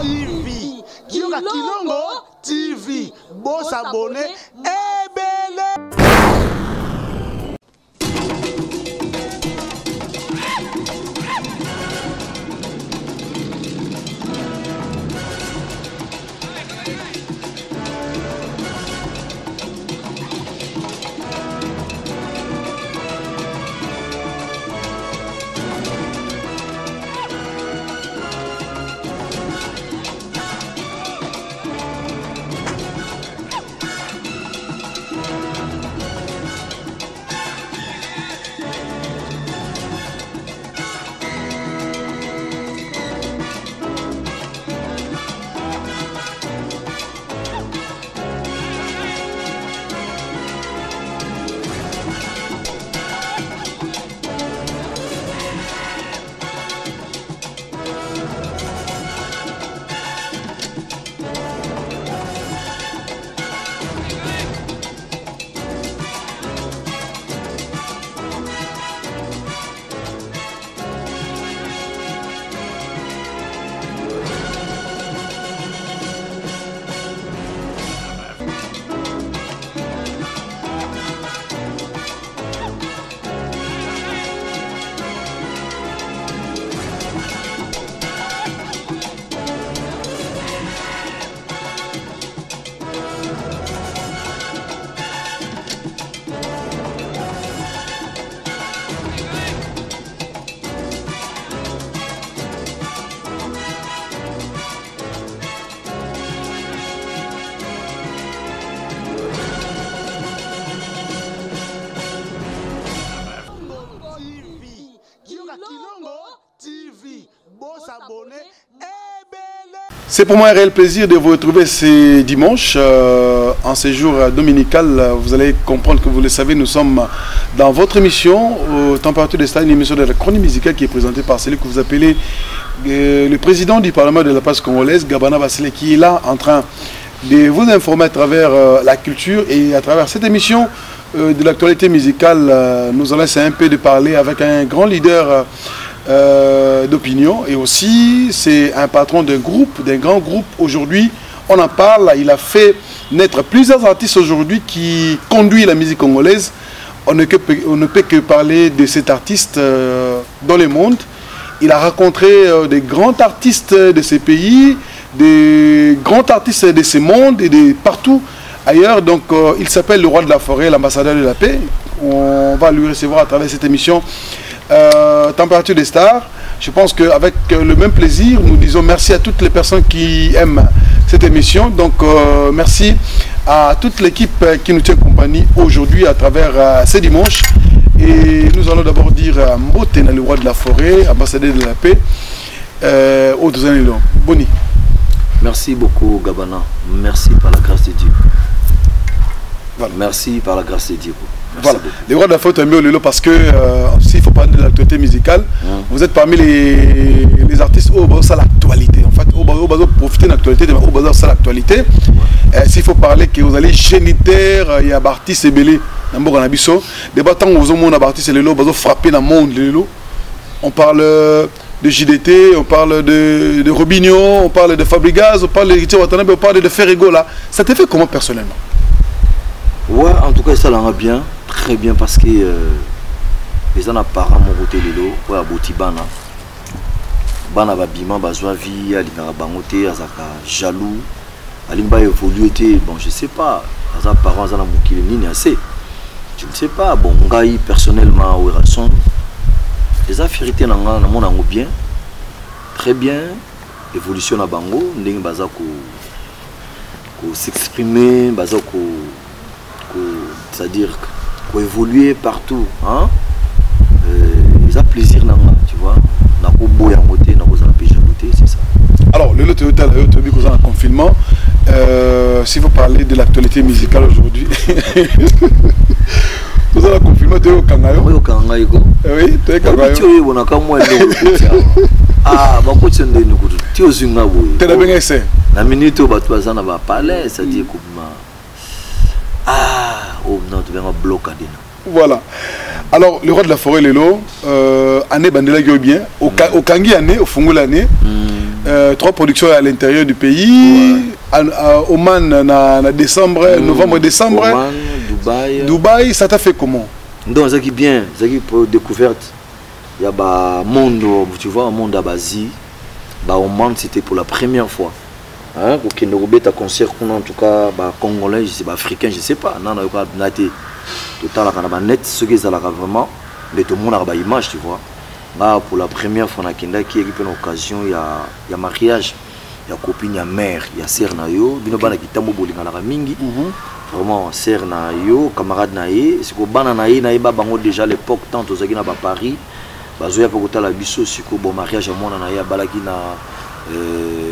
TV. Kilongo TV. Bon s'abonner. C'est pour moi un réel plaisir de vous retrouver ce dimanche en séjour dominical. Vous allez comprendre que vous le savez, nous sommes dans votre émission Température de Stade, une émission de la chronique musicale qui est présentée par celui que vous appelez le président du Parlement de la presse congolaise, Gabana Bassele, qui est là en train de vous informer à travers la culture et à travers cette émission de l'actualité musicale. Nous allons essayer un peu de parler avec un grand leader d'opinion, et aussi c'est un patron d'un grand groupe. Aujourd'hui on en parle, il a fait naître plusieurs artistes aujourd'hui qui conduisent la musique congolaise. On ne peut que parler de cet artiste dans le monde. Il a rencontré des grands artistes de ces pays, des grands artistes de ce monde et de partout ailleurs. Donc il s'appelle le roi de la forêt, l'ambassadeur de la paix. On va lui recevoir à travers cette émission Température des stars. Je pense qu'avec le même plaisir, nous disons merci à toutes les personnes qui aiment cette émission. Donc merci à toute l'équipe qui nous tient compagnie aujourd'hui à travers ce dimanche. Et nous allons d'abord dire Mbotena, le roi de la forêt, ambassadeur de la paix, au Douzanilo. Boni. Merci beaucoup Gabana. Merci par la grâce de Dieu. Voilà. Merci par la grâce de Dieu. Merci voilà, beaucoup. Les rois de la faute mieux le lot parce que s'il faut parler de l'actualité musicale, vous êtes parmi les artistes au bas de l'actualité. En fait, au bas de profiter de l'actualité, au bas de l'actualité. S'il faut parler que vous allez géniteur, il y a Bartis et Belé, d'abord en abisso. Des bâtons vous ont Bartis et Lelo, vous frapper dans le monde Lelo. On parle de JDT, on parle de Robinho, on parle de Fabregas, on parle de Richard Watanabe, on parle de Ferrego là. Ça t'a fait comment personnellement? Ouais, en tout cas ça l'a bien, très bien, parce que les gens apparemment mon côté Lelo, ouais, aboti bana. Bana babima bazwa vie, alingara bangote, azaka jaloux, alimba évolué, bon je sais pas, azaka parents azana mukile nini assez. Je ne sais pas, bon ngai personnellement ou raison. Les affaires na mon ango bien, très bien, évolution na bango, ndenge baza ko s'exprimer, baza ko c'est-à-dire qu'on évoluer partout, hein. Ils ont plaisir na moi, tu vois. Na ko boya moté, na ko za péjaloté, c'est ça. Alors le Toyota, le Tobi qu'on a en confinement, si vous parlez de l'actualité musicale aujourd'hui. Vous avez confirmé que vous avez oui, tu es ah, bah, tu es la minute où tu vas parler, c'est-à-dire que ah, oh non, tu vas bloquer. Voilà. Alors, le roi de la forêt, Lelo, année Bandela bien, au Kangi année, au Fungo l'année, 3 productions à l'intérieur du pays. Oman en décembre, novembre, décembre. Oman, Dubaï. Dubaï, ça t'a fait comment? Donc, ça qui est bien, ça qui est pour découverte. Il y a un monde, tu vois, un monde à Basie. Oman, c'était pour la première fois. Hein, pour qu'il y ait un concert, en tout cas, congolais, je sais pas, africain, je sais pas. Non, il y a total, net, ce qui est vraiment, mais tout le monde a une image, tu vois. Là, pour la première fois, qui a une occasion, il y a mariage, il y a copine, il y a mère, il y a sœur, il y a mingi. Vraiment, sœur, camarade, c'est que ban déjà l'époque, tant aux à Paris, il y a la biso, bon mariage à mon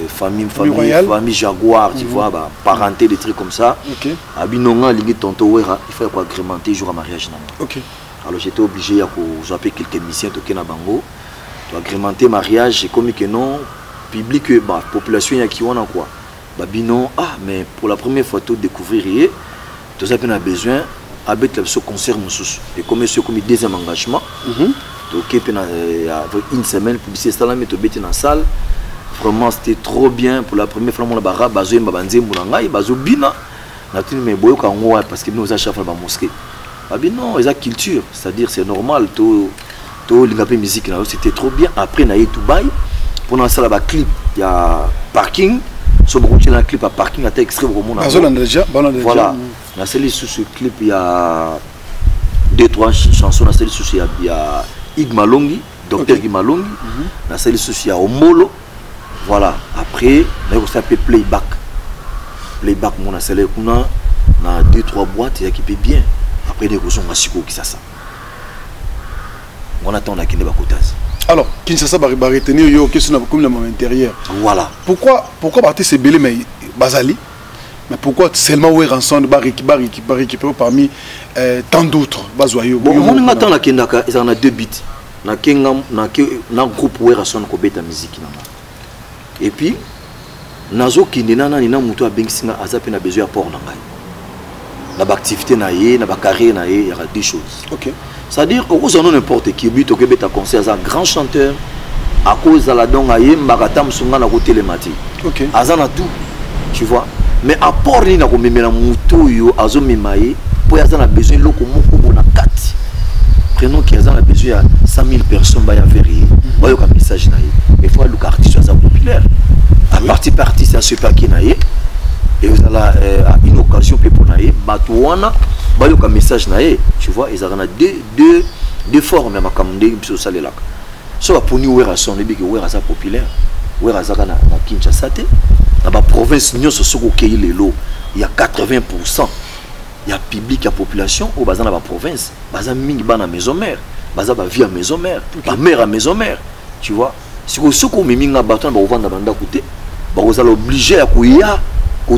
famille Jaguar, tu vois, parenté, des trucs comme ça. Abinonga, il faut agrémenter jour à mariage. Alors j'étais obligé de appeler quelques missions de Kenabango, agrémenter mariage, et comme que non, public, population, il y a qui on a quoi. Binon, mais pour la première fois, tu découvrir, tu as besoin d'habiter ce concert, et comme c'est comme deuxième engagement, tu as une semaine, publicité, tu as dans la salle. Vraiment, c'était trop bien. Pour la première fois, on a besoin parce que nous avons la mosquée. Non, il y a culture, c'est-à-dire c'est normal. Musique, c'était trop bien. Après, on a eu Dubaï. Pendant ça, il y a clip, il y a parking. Sur le clip à parking, il y a extrait pour le monde. Voilà. Dans ce clip, il y a 2-3 chansons. Dans ce il y a Ig Malongi, Docteur Ig Malongi. Dans ce il y a Omolo. Voilà. Après, on a aussi playback. Playback, on a 2-3 boîtes qui peut bien. Après, on a qui ça. On attend la Kine Bakotaz. Alors, Kinshasa va retenir yo question comme le moment intérieur. Voilà. Pourquoi partir ces belé mais Bazali? Mais pourquoi seulement ouais ensemble récupérer parmi tant d'autres bazoyo? Bon, on attend la Kendaka, il y en a 2 bits. Na groupe ouais ensemble ko beta musique na. Et puis nazo kinena na muto a bengsinga azape na besoin apport na ngai. Na activité na ye, na carrière na ye, il y aura 2 choses. OK. C'est-à-dire au cause n'importe qui but au Québec à concert un grand chanteur à cause de la don aye mbagatam sunga na côté les mati. OK. Azana tout. Tu vois. Mais apport ni na ko memela muto yo azo memaye pour azana besoin loko moko bona 4. Prenons qu'il azana besoin à 100 000 personnes ba ya verrier. Ba yo ka message na ye. Il faut le artiste ça populaire. À partie c'est un super qui na ye. Et vous avez une occasion pour naïe, batouana, bayo comme message naïe, tu vois, ils ont deux formes à ma camde sur salé là. Soit pour nous où son les où est ça populaire, où est ça na Kinshasa te, dans la province nous sur ce qu'il y a l'eau, il y a 80%, il y a public, il y a population au bazar dans la province, bazar mingi bana maison mère, bazar ba vie à maison mère, ba mère à maison mère, tu vois. Si vous souko minga baton ba vendre banda côté, ba vous allez obligé à couiller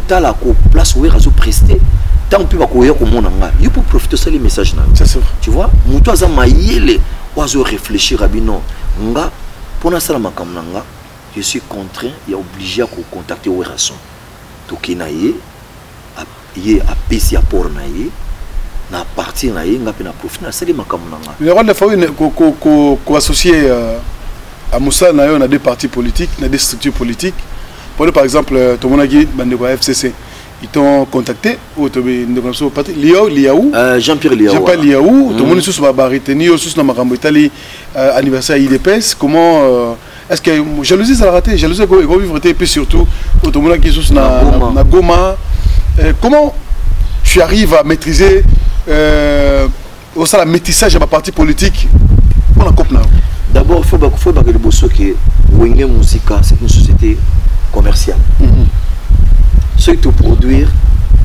la place où il a presté tant pis il faut profiter de ce message tu vois muto aza mayele ozo réfléchir à bino nga pona sala makamnanga je suis contraint et obligé à contacter Werason to kinaye a pesi apport na ye na partir na ye nga pe na profiter na sala makamnanga le rôle de faut ko associer à Moussa na yo na 2 partis politiques na 2 structures politiques. Par exemple, tout le monde a dit FCC. Ils t'ont contacté ou Jean-Pierre Liaou. Tout le monde a retenu anniversaire IDPS. Comment est-ce que jalousie ça l'a raté? Jalousie qu'on vivre et puis surtout tout le monde qui est na Goma. Comment tu arrives à maîtriser la métissage de ma partie politique pour la COP? D'abord, il faut que le bosso que Wenge Musica, c'est une société commercial. Ce que tu produire,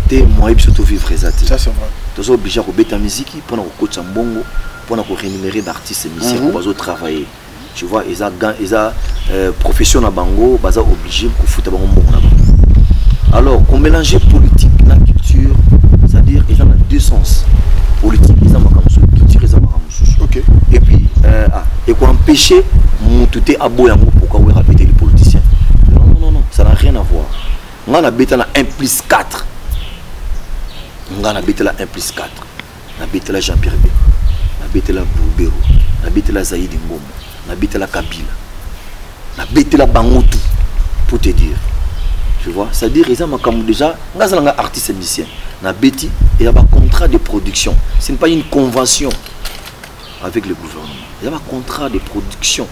tu es moyen de vivre. Ça, c'est vrai. Tu es obligé de mettre ta musique pour coach en bongo, pour rémunérer d'artistes et musiciens pour travailler. Tu vois, ils ont profession à bango, ils sont obligés de foutre bango. Alors, qu'on mélange politique et culture, c'est-à-dire qu'ils ont 2 sens. Politique, ils ont culture, ils ont OK. Et puis, et qu'on empêcher tout est à boire pourquoi on répéter les politiciens. Non, ça n'a rien à voir. On a habité la 1+4. On a habité la 1+4. On a habité la Jean-Pierre B. On a habité la Boubero. On a habité la Zaïd Ngombo. On a habité la Kabila. On a habité la Bangotou. pour te dire. Tu vois, c'est-à-dire ils ont déjà un artiste et musicien. Na Betty et il y a un contrat de production. Ce n'est pas une convention avec le gouvernement. Il y a un contrat de production.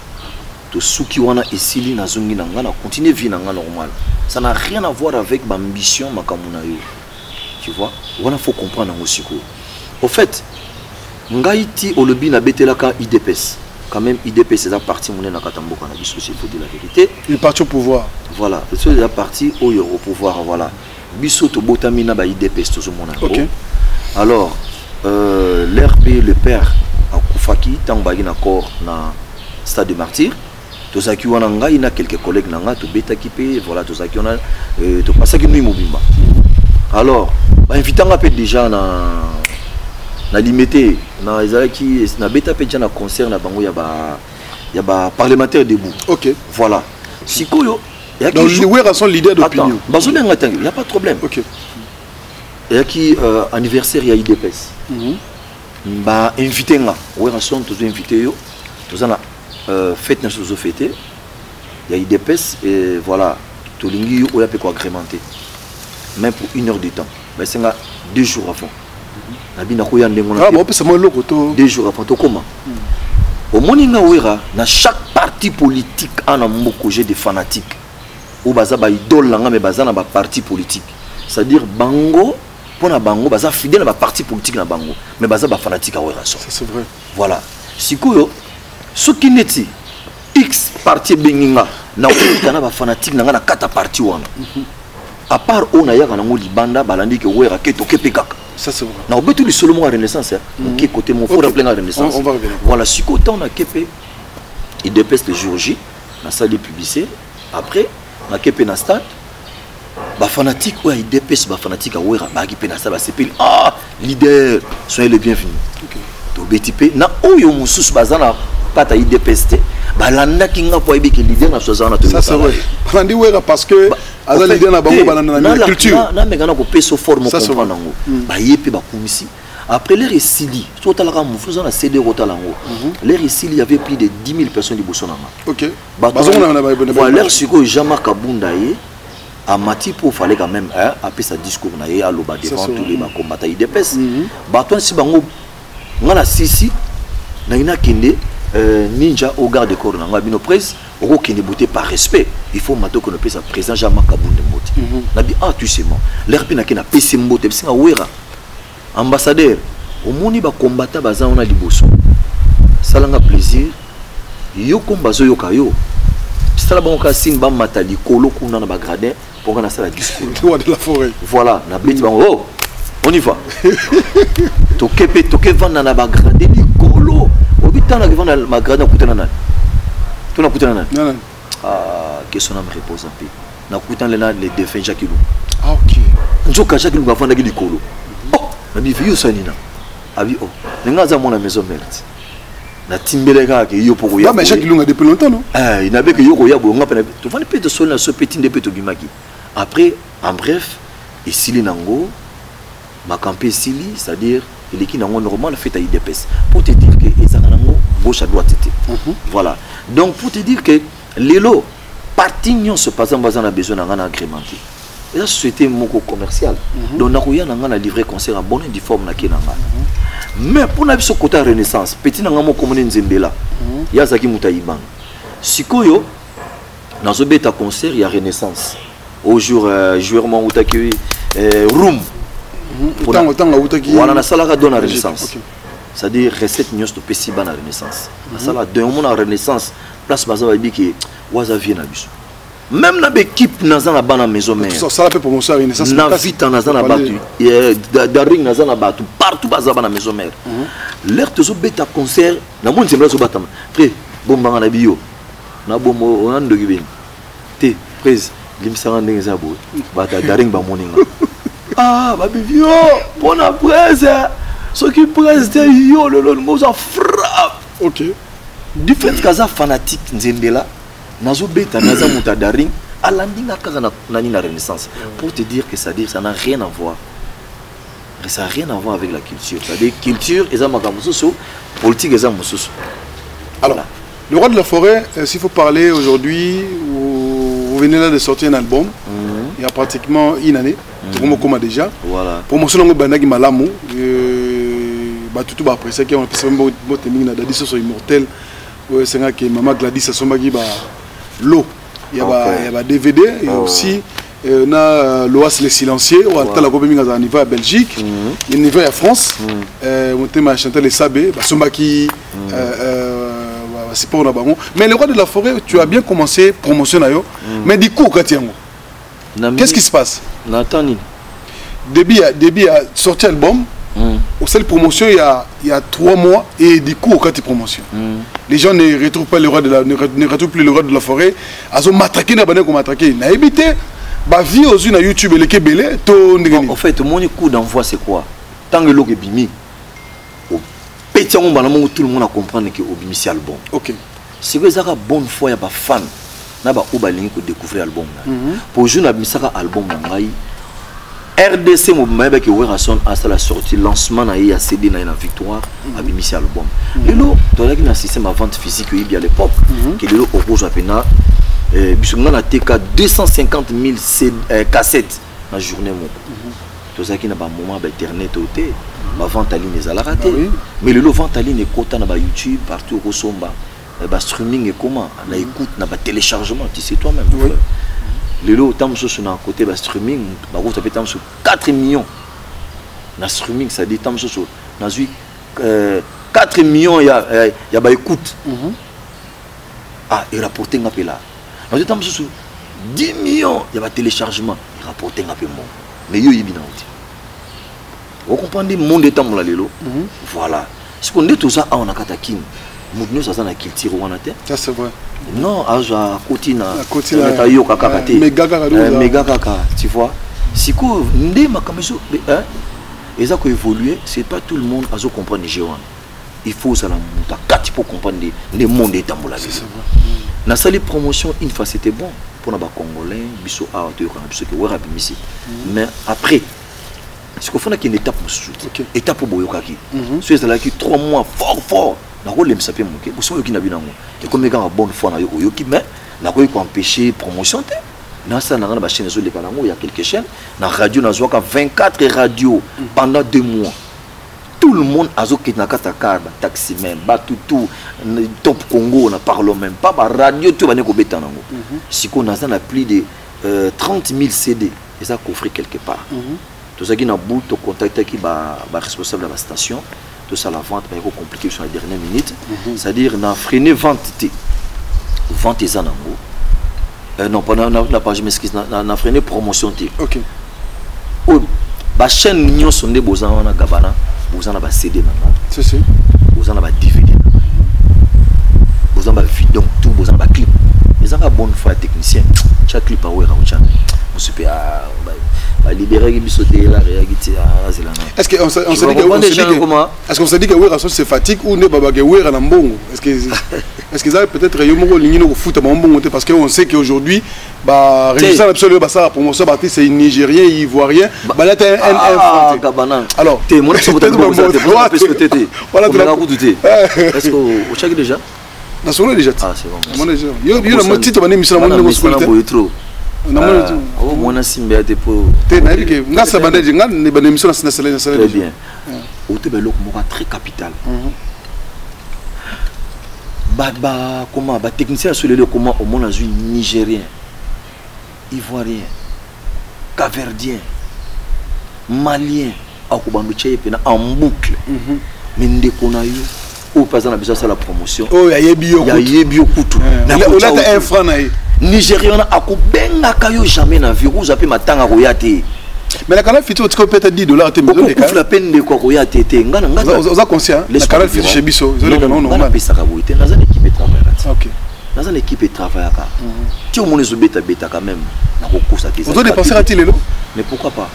De ceux qui ont essayé de continuer à vivre normal. Ça n'a rien à voir avec ma ambition, ma kamunayo. Tu vois, il faut comprendre aussi. Au fait, Ngaïti au lobby na betelaka IDPS. Quand même IDPS c'est la partie monnaie na Katamboka na biso, il faut dire la vérité. Il est parti au pouvoir. Voilà, c'est la partie au pouvoir, voilà. Biso to botamina ba IDPS to mona. OK. Alors l'RP le père à Koufaki tant ba na corps na stade de martyr. Tozaki wana ngai na quelques collègues nanga to beta kipé, voilà tozaki on a to pasaki nous mobimba. Alors, ba invitanga peut déjà na limité na ezalaki na beta pe na concert na bango ya ba parlementaire debout. OK. Voilà. Sikoyo ya ki donc les sont leader d'opinion. Bazone ngata, il y a pas de problème. OK. Ya ki anniversaire ya IDPS. Ba invité nga, wera son tous invité yo. Tozana fête na chose fêté. Ya IDPS et voilà, to lingi yo ya pe ko agrémenté. Même pour 1 heure de temps. Mais c'est 2 jours avant. Nabina ko ya ndengo na. Ah bon, c'est moi loko to 2 jours avant to comment. Au moninga wera na chaque parti politique en a beaucoup de fanatiques. Ou baza ba idole langa mais baza na ba parti politique. C'est-à-dire bango pour na bango baza fidèle na ba parti politique na bango mais baza ba fanatique a wera so. C'est vrai. Voilà. Sikoyo ce qui neti X parti benginga na ko na ba fanatique na na kata parti wana. À part on a yaka na ngo libanda balandi ke wera ke to ke pekaka. Ça c'est vrai. Na obetu li solo mo renaissance qui côté mon frère plein renaissance. On va revenir. Voilà, si côté on a kepe il dépêche le jour J, na salle de publicité. Après na kepe na stade ba fanatique ouais il dépêche ba fanatique a wera ba ki pe na stade ba sepel leader soyez les bienvenus. OK. To betipe na oyo mususu bazana pata IDPST balanda kinga po ebi ke leader na sozana to. Ça c'est vrai. Balandi wera parce que aza leader na bango balanda na culture. Na mengana ko peso forme comprendre ngo. Ba yepe ba kumisi. Après les récits, tout à l'heure, nous faisons la CD Rotalango. Les récits, il y avait plus de 10 000 personnes du Bossonama. OK. Voilà, l'air sur que Jama Kabundaye, à Mati, pour fallait quand même, après sa discours, à l'oba devant tous les combattants IDPS. Baton si bango, on a sisi, naina kende, ninja au garde de corps, on a bino presse, au kende bouté par respect. Il faut maintenant qu'on appelle ça président Jama Kabunde Moti. On a dit, tu sais, moi, l'air pina kena PC Mbote, c'est un ouera. Ambassadeur, au moni ba combattant baza on a liboso. Salanga plaisir. Yo kombazo yo kayo. Sala ba ka sin ba matali kolo kuna na ba gradin pour na sala discours. Droit de la forêt. Voilà, na beti ba oh. On y va. To ke vanda na ba gradin ni kolo. Obitana ke vanda ma gradin kutana na. To na kutana na. Non. Ah, que son âme repose en paix. Na kutana les défunts Jacques. Ah OK. Njoka Jacques ba vanda ki likolo. Nabi vieux sanina abi oh nga za mona maison merde na timbeleka ke yo poko ya mais chaque lunga depuis longtemps non il n'avait que yo ko ya bo nga pena to vani pe de sol na so petit de peto bimaki après en bref ici nango ma campé sili c'est-à-dire il est qui nango normal fait à IDPS pour te dire que ezana nango gauche à droite était voilà donc pour te dire que lelo parti nyon se passant bazana besoin na agrémenté. La société moko commerciale donc nakoya nanga na livrer concert en bonne et forme na kenanga mais pour na biso côté renaissance petit nanga moko mone nzembela ya zaki mutaibang sikoyo nazo beta concert ya renaissance au jour joueur mo utaki room tanga utaki voilà na sala ka dona renaissance c'est-à-dire recette nyos to pesi bana renaissance na sala de mon renaissance place baza ba biki waza vie na biso. Même dans l'équipe, nous avons la maison mère. Ça la fait pour mon soeur, nous avons vite dans la battu. Daring nous avons battu partout dans la maison mère. L'air de ce bêta concert, nous avons dit que nous avons fait bon bang na bio. Na bon on a de gibin. Té prise, limsanga ndenge bo. Bata daring ba moninga. Ah, ba bio, bon après ce qui presse yo le nous a frappe. OK. Du fait que ça fanatique nzembela nazo beta naza muta daring alandinga kaka na ni la renaissance pour te dire que ça n'a rien à voir. Ça n'a rien à voir avec la culture. C'est-à-dire culture et ça makamususu, politique et ça mususu. Alors, le roi de la forêt, s'il faut parler aujourd'hui, vous venez là de sortir un album. Il y a pratiquement une année. Comme déjà. Voilà. Promotion de Banagi Malamu. Tout le monde apprécie qu'il y a un peu de Dadi sur Immortel. C'est vrai que Maman Gladys a son bagage l'eau. Il y a DVD et aussi l'Oas les silencieux. On a la Gobeming à niveau à Belgique. Il y a niveau à France. On a chanté les Sabé. Son bagage c'est pas on. Mais le roi de la forêt, tu as bien commencé promotion à mais du coup qu'est-ce qui se passe? Nathalie. Début a sorti album. Au seul promotion il y a 3 mois et du coup au cas de promotion. Les gens ne retrouvent pas le roi ne retrouvent plus le roi de la forêt. Ils ont matraqué na banane comme matraqué. Na évité ba vie aux une YouTube et les kebele to ndengeni. En fait mon coup d'envoi c'est quoi? Tant que l'eau est bimi. Au petit on banamo tout le monde a comprendre que au bimi c'est album. OK. C'est que ça a bonne foi ya ba fan. Na ba obalingi ko découvrir album là. Pour jeune abisaka album ngai. RDC Mobile qui Werason a la sortie lancement na ya CD na victoire a bimisi album. Lelo dans la système à vente physique il y a l'époque que lelo au rouge apena bisonga na TK 250 000 cassettes na journée mo. Tout ça qui na ba moment ba internet oté ba vente en ligne ezala raté. Mais lelo vente en ligne est quota na ba YouTube partout au somba. Ba streaming et comment na écoute na ba téléchargement tu sais toi-même. Les lots, tant que sur un côté de streaming, ça fait tant sur 4 millions. Le streaming, ça dit tant que sur 4 millions, il y a écoute. Ah, il rapporte un peu là. Tant que sur 10 millions, il y a téléchargement. Il rapporte un peu moins. Mais il y a bien. Vous comprenez le monde de temps là, les lots. Voilà. Ce qu'on dit tout ça, on a katakin. Nous sommes en culture. Ça c'est vrai. Non, à Kotina, méga kaka, tu vois. Si quoi, et ça évoluer, c'est pas tout le monde à comprendre les géants. Il faut ça la monter, 4 pour comprendre les mondes des tambours. Na sali promotion une fois c'était bon pour les Congolais, biso a biso que wera bimisi. Mais après, ce qu'il faut qu'il y ait une étape pour étape pour boyokaki. C'est là qui 3 mois fort. La rôle est sapé monké. Vous savez qui n'a bien et comme les gars bonne foi na yo qui mais la quoi empêcher promotion té. Dans ça na ba chaîne les kanango il y a quelques chaînes na radio na zoka 24 radios pendant 2 mois. Tout le monde a zo qui na kata car taxi même batutu top Congo na parle même pas ba radio tout ba ne ko betanango. Si qu'on a ça na plus de 30 000 CD et ça coffre quelque part. Tout ça qui na bout to contacter qui ba responsable de la station. Tout ça la vente va être compliqué sur la dernière minute. C'est-à-dire na freiné vente les anango. Non pas la page m'excuse na freiné promotion té. OK. Oh ba chaîne nyon sonde bozana na gabana, bozana ba CD maintenant. C'est bozana ba DVD. Bozana ba vidéo tout bozana ba clip. Les gens bonne foi technicien. Chaque clip a ouais raoucha. On se peut libérer qui sauter là réagir est-ce qu'on se dit que Werason se fatigue ou ne baba que Wera na mbongo est-ce qu'ils a peut-être yomo lingino ko foot mbongo parce qu'on sait qu'aujourd'hui ba résultat absolu ba ça promotion parti c'est nigérien ivoirien ba là un Gabana alors t'es mon parce que t'étais voilà tu l'as douté est-ce que au chaque déjà na solo déjà ah c'est bon mon déjà yo na titre ba émission na mon trop on a simbe ate pour te na que ngasa bandeje ngane ba émission na sala très bien au te belok mo très capital ba comment ba technicien sur le comment au monde azui nigérien ivoirien capverdien malien akubando cheye pena en boucle mais ndeko na yo au pas na besoin la promotion oh ya yebi okutu na olata un franc na Nigérian a benga kayo jamais na virus a pe matanga koyate mais la canal fitu tu peut être $10 te besoin de cas la peine de ko koyate te ngana ngana oza conscient la canal fitu chez biso zo le canon normal pesa ka boite na za équipe travaille OK na za équipe travaille ka ti o monezo beta quand même na ko kosa te on doit dépenser à ti lelo mais pourquoi pas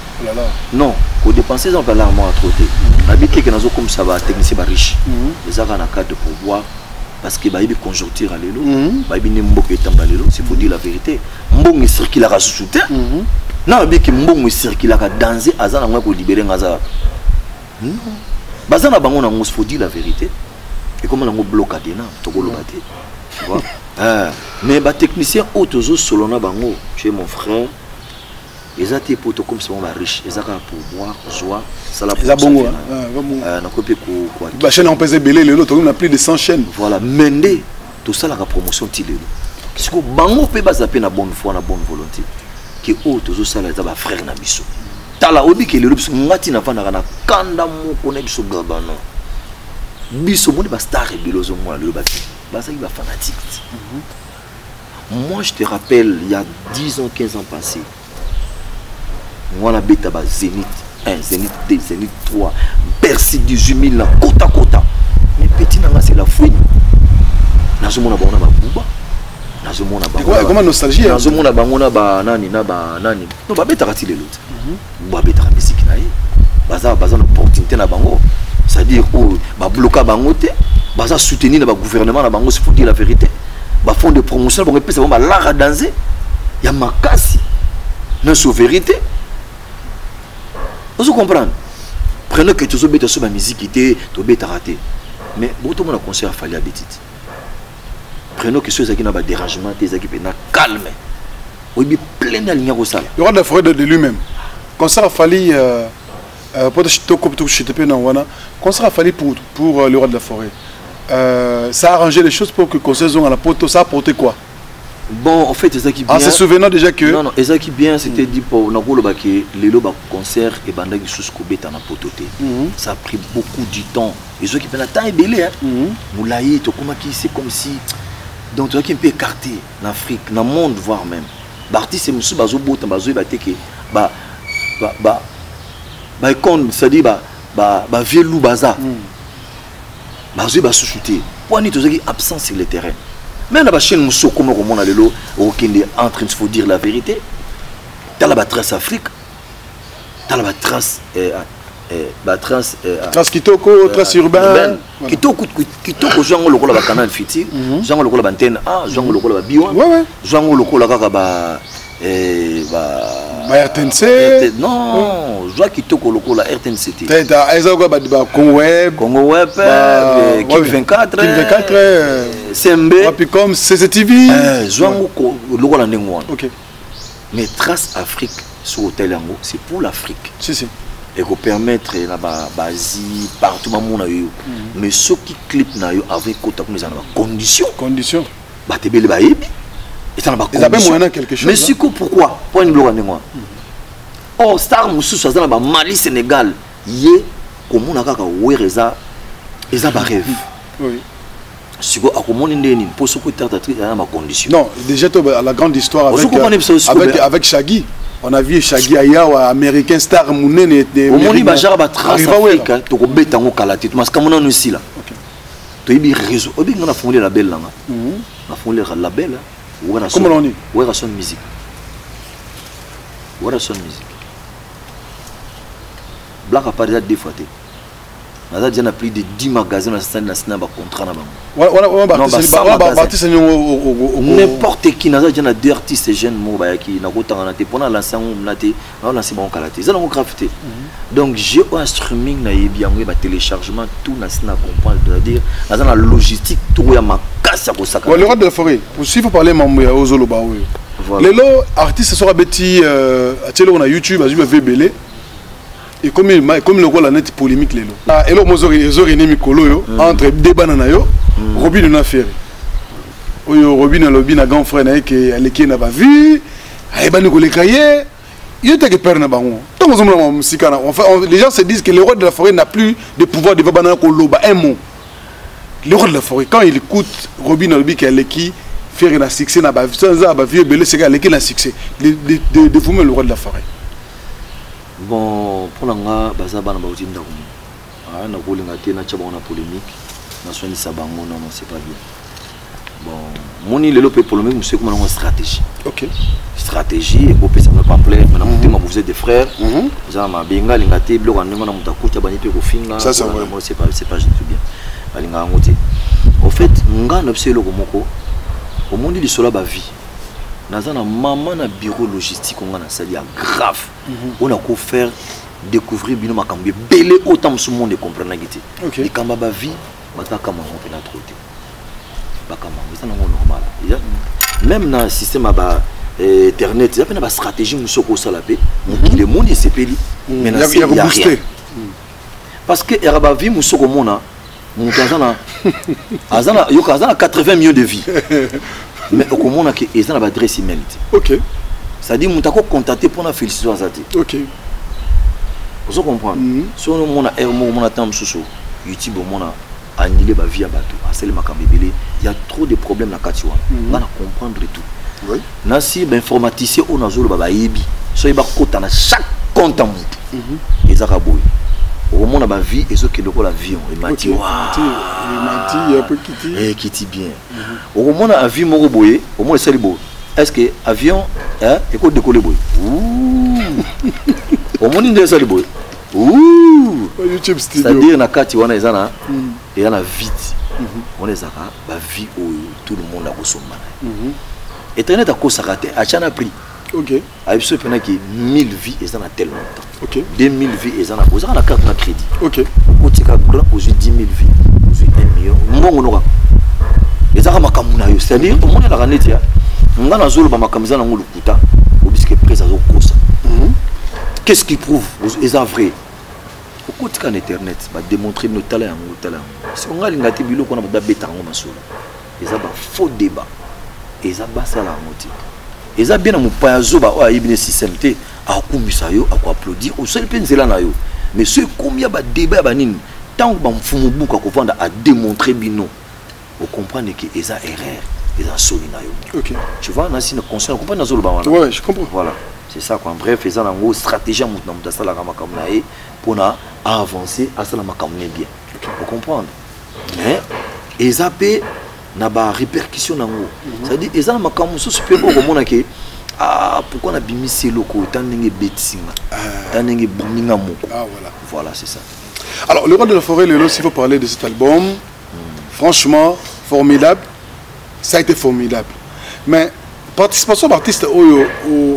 non ko dépenser dans la mort à trotter na bité que nazo comme ça va technicien ba riche les aga na cadre de pouvoir parce que bah il y a conjoncture à l'élo, bah il y a mbok etamba l'élo, c'est pour dire la vérité. Mbong circule à sous-souter. Non, bien que mbong circule à danser, azana moi pour libérer ngaza. Non, bazana bango na ngos faut dire la vérité. Et comment on bloque à dena, toko lobate. Tu vois? Mais les techniciens autour solona bango, tu es mon frère. Ils ont été pour comme ça, riche. Ils ont pour boire, joie. Ça la ils ont bon. La chaîne en pesé belé, l'autre, on a plus de 100 chaînes. Voilà, Mende, tout ça la promotion tilé. Parce que bango peut pas zapper na bonne foi, na bonne volonté. Que autour ça la zaba frère na biso. Tala obi que le biso ngati na fana na kanda mo kone biso gabana. Biso mo ba star et bilozo mo le baki. Bah ça il va fanatique. Moi je te rappelle il y a 10 ans 15 ans passés. Moi la bête à Zénith 1, Zénith 2, Zénith 3, Bercy 18 000 ans, kota. Mais petit nanga c'est la fouine. Nazomona ba on a ba buba. Nazomona ba. Comment nostalgie? Nazomona ba on a ba nani na ba nani. Non ba bête ratile l'autre. Ba bête à musique na ye. Baza opportunité na bango. C'est-à-dire oh ba bloquer bango te, baza soutenir na ba gouvernement na bango, c'est faut dire la vérité. Ba fond de promotion ba repese ba lara danser. Ya makasi. Non c'est vérité. Vous comprenez? Prenez que tu as bête sur ma musique qui était tu bête raté. Mais bon tout le monde a conseillé à faire la bêtise. Prenez que ceux qui n'ont pas de dérangement, des qui sont calme. On est plein de lignes au sale. Le roi de la forêt de lui-même. Concert a fallu pour le roi de la forêt. Ça a arrangé les choses pour que le concert à la poteau, ça a apporté quoi? Bon, en fait, c'est qui bien. En se souvenant déjà que. Non, c'est qui bien, c'était dit pour Nagolo Baké, les concert et Bandagi Souskoubet en apototé. Ça a pris beaucoup du temps. Les gens qui prennent la temps est belé, hein. Moulaï, c'est comme si. Donc, tu vois qui est un peu écarté en Afrique, dans le monde, voire même. L'artiste, c'est Moussou Bazo Botan, Bazo Bateke, c'est-à-dire, vieux loup baza. Bazo Bazo chuté. Pour nous, tous qui absents sur le terrain. Mais la chaîne Mousso, comme on a le lot, aucun est en train de faut dire la vérité. T'as la trace Afrique, t'as la trace. Trace Kitoko, trace urbaine. Kitoko, Jean Lokola va canal Fiti, Jean Lokola va antenne A, Jean Lokola va Biwa, Jean Lokola va RTNC. Non, je vois Kitoko Lokola RTNC. T'as Congo Web, Kim 24, CMB, comme CCTV. Jean Lokola Nengouan. Mais Trace Afrique sur Hôtel Yango, c'est pour l'Afrique. Si. Et qu'on permettre là-bas, partout dans le monde, mais ceux qui clipent avec conditions. Bah, t'es belle, bah, et ça n'a pas quelque chose. Mais c'est quoi, pourquoi? Pour une blogue, oh, Star Moussou, ça n'a pas Mali, Sénégal, yé, comme on a qu'à ouer, ça va rêve. Oui. Si vous avez une pour ce que tu as ma condition. Non, déjà, la grande histoire avec Shaggy. On a vu Shaggy Ayawa, américain star Mounen et au monde bajar ba trace Afrique to ko beta ngo kalati to mas kamona no sila. To ibi réseau, obi ngana fondé la belle là. Na fondé la belle. Comment on dit? Ouais, son musique. Ouais, son musique. Black a parlé deux fois. On a déjà plus de 10 magasins dans ce contrat. N'importe qui, on a déjà des artistes jeunes qui ont lancé donc j'ai un streaming, un téléchargement, tout c'est-à-dire la logistique, tout est ma casse. Le roi de la forêt, s'il faut parler aux Zoloba, les artistes sont bêtis, on a YouTube, et comme le rôle a net polémique les lots. Et là, moi, entre deux bananes, Robin n'a fait. Robin a lobby na grand frère na qui n'a pas vu. Il va nous les cahiers. Il était que père na bango. Donc les gens se disent que le roi de la forêt n'a plus de pouvoir de banana ko loba un mot. Le roi de la forêt quand il écoute Robin a lobby qui a qui faire un succès na ba sans ba vieux belé c'est gars qui a succès de vous le roi de la forêt. Bon, pour l'anga, bazaba na baouti ndako. Ah, na kolinga te na tchaba on a polémique. Na soini sabango non c'est pas bien. Bon, moni le lopé polémique, monsieur comment on stratégie. OK. Stratégie et popé ça me pas plaire, mais na vous êtes des frères. Ça ma benga linga te bloka ndenge na mutakuta bani pe ko finga. Ça moi c'est pas tout bien. Balinga ngote. Au fait, nga na pselo ko moko. Au monde li sola ba vie. Dans un maman na bureau logistique on a sali grave. On a qu'à faire découvrir bino makambe belé autant ce monde comprendre la guité. Les kamba ba vie mata kama on peut la trotter. c'est normal. Même dans le système Internet, il y a une stratégie le monde est sépélé. Mais il y a rien. Parce que il y a une vie qui a 80 millions de vies. Mais au monde, il y a une adresse email. Ok. C'est-à-dire que tu as contacté pour la félicitation. Ok. Vous comprenez? Si on a YouTube, on a annulé la vie à bateau. Il y a trop de problèmes dans le cas. On va comprendre tout. Oui. Nasi informaticien on a zolo baba yebi. So yeba kota na chaque compte en bout. Ezaka boy. Au moment ba vie et ce que le la vie on mati wa. Il a peu quitté. Eh quitté bien. Au moment avion moko boye, au moins c'est beau. Est-ce que avion et ko décoller boy. Au moment il est boy. YouTube studio. C'est-à-dire na kati wana ezana et na vite. On est zaka ba vie où tout le monde a consommé. Internet a cause raté, a chana prix. Ok. A eu ce pendant que 1000 vies et ça n'a tellement temps. Ok. 2000 vies et ça n'a posé la carte de crédit. Ok. Au tika grand aux 10 000 vies, aux 1 million. Mon on aura. Et ça ma kamuna yo, c'est-à-dire au monde la ranetia. On a na zolo ba makamza na ngolo kuta, au bisque près à zo kosa. Qu'est-ce qui prouve et ça vrai? Au côté kan internet, va démontrer nos talents, nos talents. Si on a l'ingati bilo qu'on a ba betango masolo. Et ça ba faux débat. Et ça basa la moitié. Et ça bien mon payazo ba o ayibine système té a kumbisa yo a ko applaudir au seul penzela na yo. Mais ce combien ba débat ba nini tant ba mfumu buka ko vanda a démontrer bino. Vous comprenez que et ça erreur, et ça soli na yo. OK. Tu vois na sine conscient comprendre na zolo ba wana. Ouais, je comprends. Voilà. C'est ça quoi. Bref, faisant en gros stratégie mon na sala ka makamna e pour na avancer à sala makamna bien. Vous comprenez? Mais et ça peut na ba répercussion nango. C'est-à-dire ezana makamu so super ko mona ke pourquoi na bimisi loko tandenge betinga. Tandenge boninga moko. Ah voilà. Voilà, c'est ça. Alors le roi de la forêt Lelo, s'il faut parler de cet album, franchement formidable. Ça a été formidable. Mais participation d'artistes au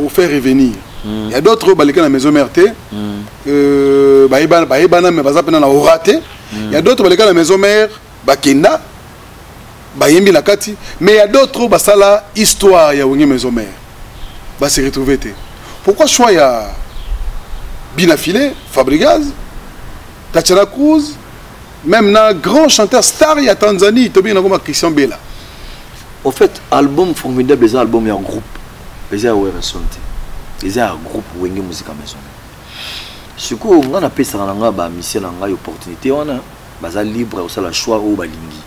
faire revenir. Il y a d'autres qui sont à la maison mère il y a d'autres qui sont à la maison mère Bakenda. Bayembi na kati, mais il y a d'autres basala histoire ya wongi maison mère. Ba se retrouver té. Pourquoi choix ya Binafile, Fabregas, Tatiana Cruz, même na grand chanteur star ya Tanzanie, Tobi na comme Christian Bella. Au fait, album formidable, les albums en groupe. Les a ouais ressenté. Les a groupe wongi musique à maison. Ce que on a appelé ça nga ba mission nga opportunité wana, baza libre au sala choix au balingi.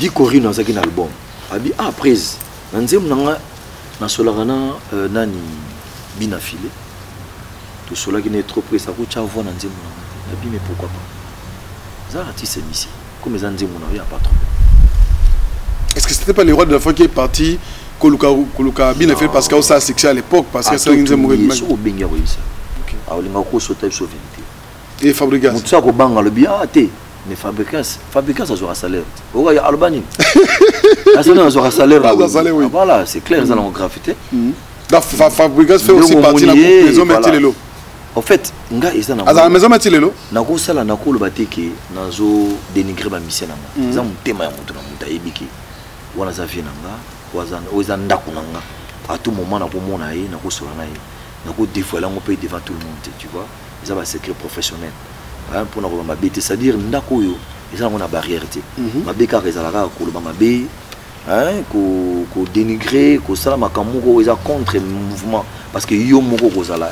Di Corinne dans un album. Abi prise. Nanzem nanga na solarana nani Binafile. Tout cela qui n'est trop près ça coûte avoir nanzem nanga. Abi mais pourquoi pas? Ça artiste ici. Comme les nanzem nanga y a pas trop. Est-ce que c'était pas le roi de la foi qui est parti Koluka Binafile parce que ça a succès à l'époque parce que ça nous a mouru de mal. Sur benga oui ça. OK. Ah linga ko sauter sur 20. Et Fabregas. Mutsa ko banga le bien té. Mais Fabregas ça aura salaire. Oh, il y a Albanie. Ça aura salaire. Voilà, c'est clair, ils allont graffiter. Fabregas fait aussi partie de la maison Matilelo. En fait, nga ils sont à la maison Matilelo. Nako sala nako le bateke nazo dénigrer ba mission nanga. Za mutema ya mutu na muta ebiki. Wana za vie nanga, waza ndako nanga. À tout moment nako mona ye, nako sola na ye. Nako dévoiler on peut devant tout le monde, tu vois. Ils ont un secret professionnel. Pour nous mabete, c'est-à-dire ndako yo ils ont une barrière té mabeka rezalaka ko loba mabe ko dénigrer ko sala makamoko ko ils contre mouvement parce que yo moko ko sala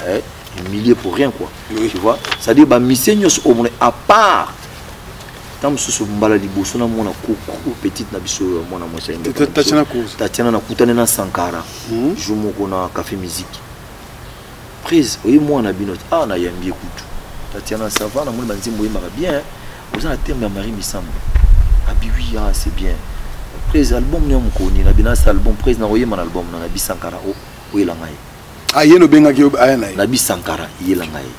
humilié pour rien quoi tu vois c'est-à-dire ba misenyos au monde à part tam susu mbala liboso na mona ko petite na biso mona mo sende Tatiana na kutane na Sankara jumoko na café musique prise oui moi na binot na yambi kutu Tatiana ça va, moi banzimbo yemaka bien. Vous avez un terme à Marie Missambo. Ah oui, c'est bien. Après album ni amukoni na bina album prise na oyema album na Nabi Sankara o yelangai. Ah yeno benga ki ayana. Nabi Sankara yelangai.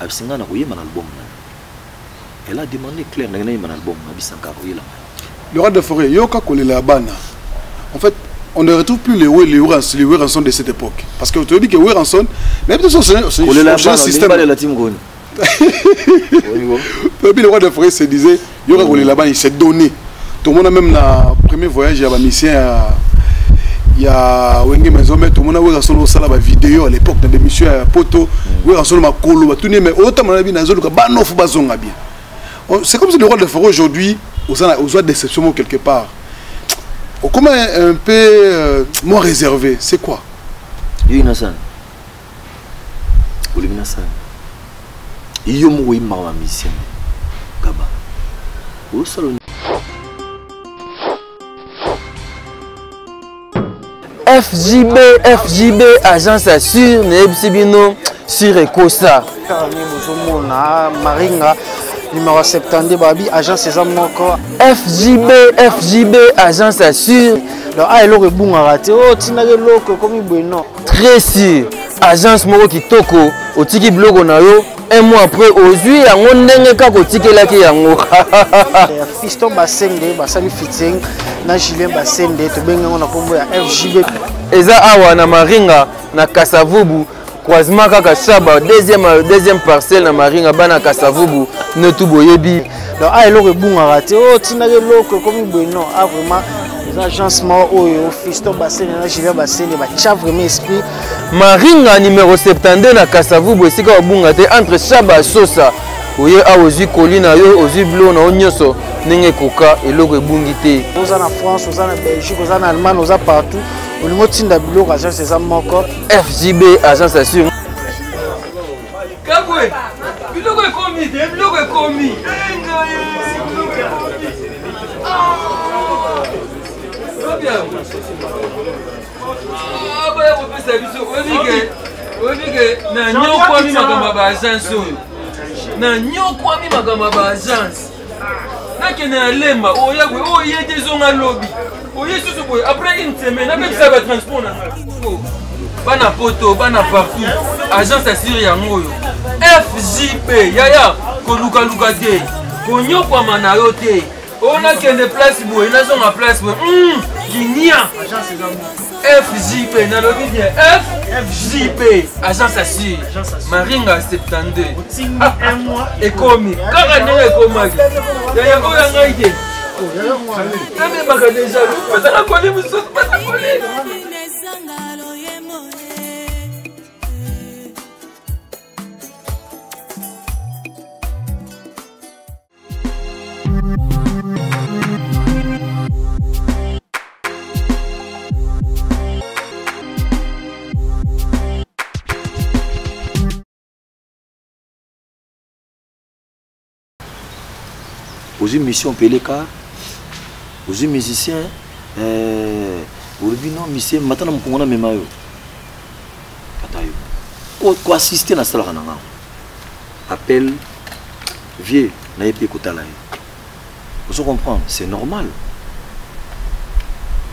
Absinga na oyema album na. Elle a demandé clair na yema album Nabi Sankara o yelangai. Le roi de forêt yoka kolela bana. En fait, on ne retrouve plus les Ranson de cette époque. Parce que tu as dit que les Ranson, même si c'est un système. Le roi de forêt se disait, il y aura là-bas, il s'est donné. tout le monde même na premier voyage à mission il y a Wenge Maison mais tout le monde a solo sala ba vidéo à l'époque de l'émission à Poto où a solo ma kolo tout mais autant mon avis na zolo ka ba no fu bazonga bien. C'est comme si le roi de forêt aujourd'hui aux déception quelque part. Comment un peu moins réservé, c'est quoi? Inasan. Inasan. Yomo ima ma mission. Gaba. Au salon. FJB agence assure Nebsibino sur Ecosa. Maringa numéro 72 babi agence Ezamoko. FJB agence assure. Alors ah eloko bunga raté oh tinage loko comme bueno. Très sûr. Agence moko kitoko otiki blogo na yo. Un mois après, aujourd'hui, on ndenge kako tikelaki yango. Fiston Basende, basali fitting, na Julien Basende, to benga na kombo ya FJB. Eza awa na Maringa na Kasavubu, croisement kaka Shaba, deuxième parcelle na Maringa bana Kasavubu, ne tout boyebi. Donc ah eloko bunga raté, oh tinage loko comme bueno, ah vraiment les agences ma oyo Fiston Basende na Julien Basende ba tcha vraiment esprit. Maringa numéro 72 na Kasavubu esika obunga te entre Shaba Sosa oye aozi kolina yo ozi blo na onyoso ndenge koka eloko ebungi te oza na France oza na Belgique oza na Allemagne oza partout olingo tinda biloko agence eza moko FJB agence assure kabwe biloko ekomi te biloko ekomi na nyokwami makambo ba agence oyo na nyokwami makambo ba agence nakende na lemba oyagwe oye te zonga lobi oye susu boye après une semaine apekisa ba transport na bana poto bana partout agence assure yango oyo FJP yaya kolukaluka te konyokwama na yo te onakende place boye nazonga place boye kinia FJP nalobi bien FJP agence assure Maringa 72 ekomi kaka ndenge ekomaki yango oyo ngai te namemaka deja bazala koli mosusu bazakoli. Aux mission Peleka, aux musiciens, aujourd'hui non, musicien, maintenant on a même maillot. Pour assister à la salle, appel, vieux, n'a pas écouté là. Vous comprenez, c'est normal.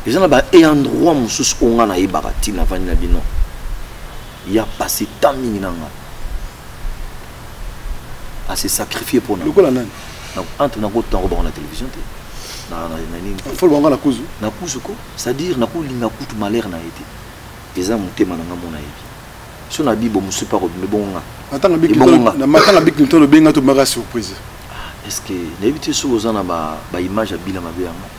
Les gens là-bas, et endroit où on a eu barati na vanille na bino, il y a passé tant de minutes à se sacrifier pour nous. Entre na temps on la télévision il faut le voir la cause na cause ko c'est-à-dire na ko linga kutu malheur na été pesa mutema na ngamona yebi so na bibo musu pas mais bon attends na big na matin na big to le benga to mara surprise est-ce que na éviter so ozana ba image à bila mabe yango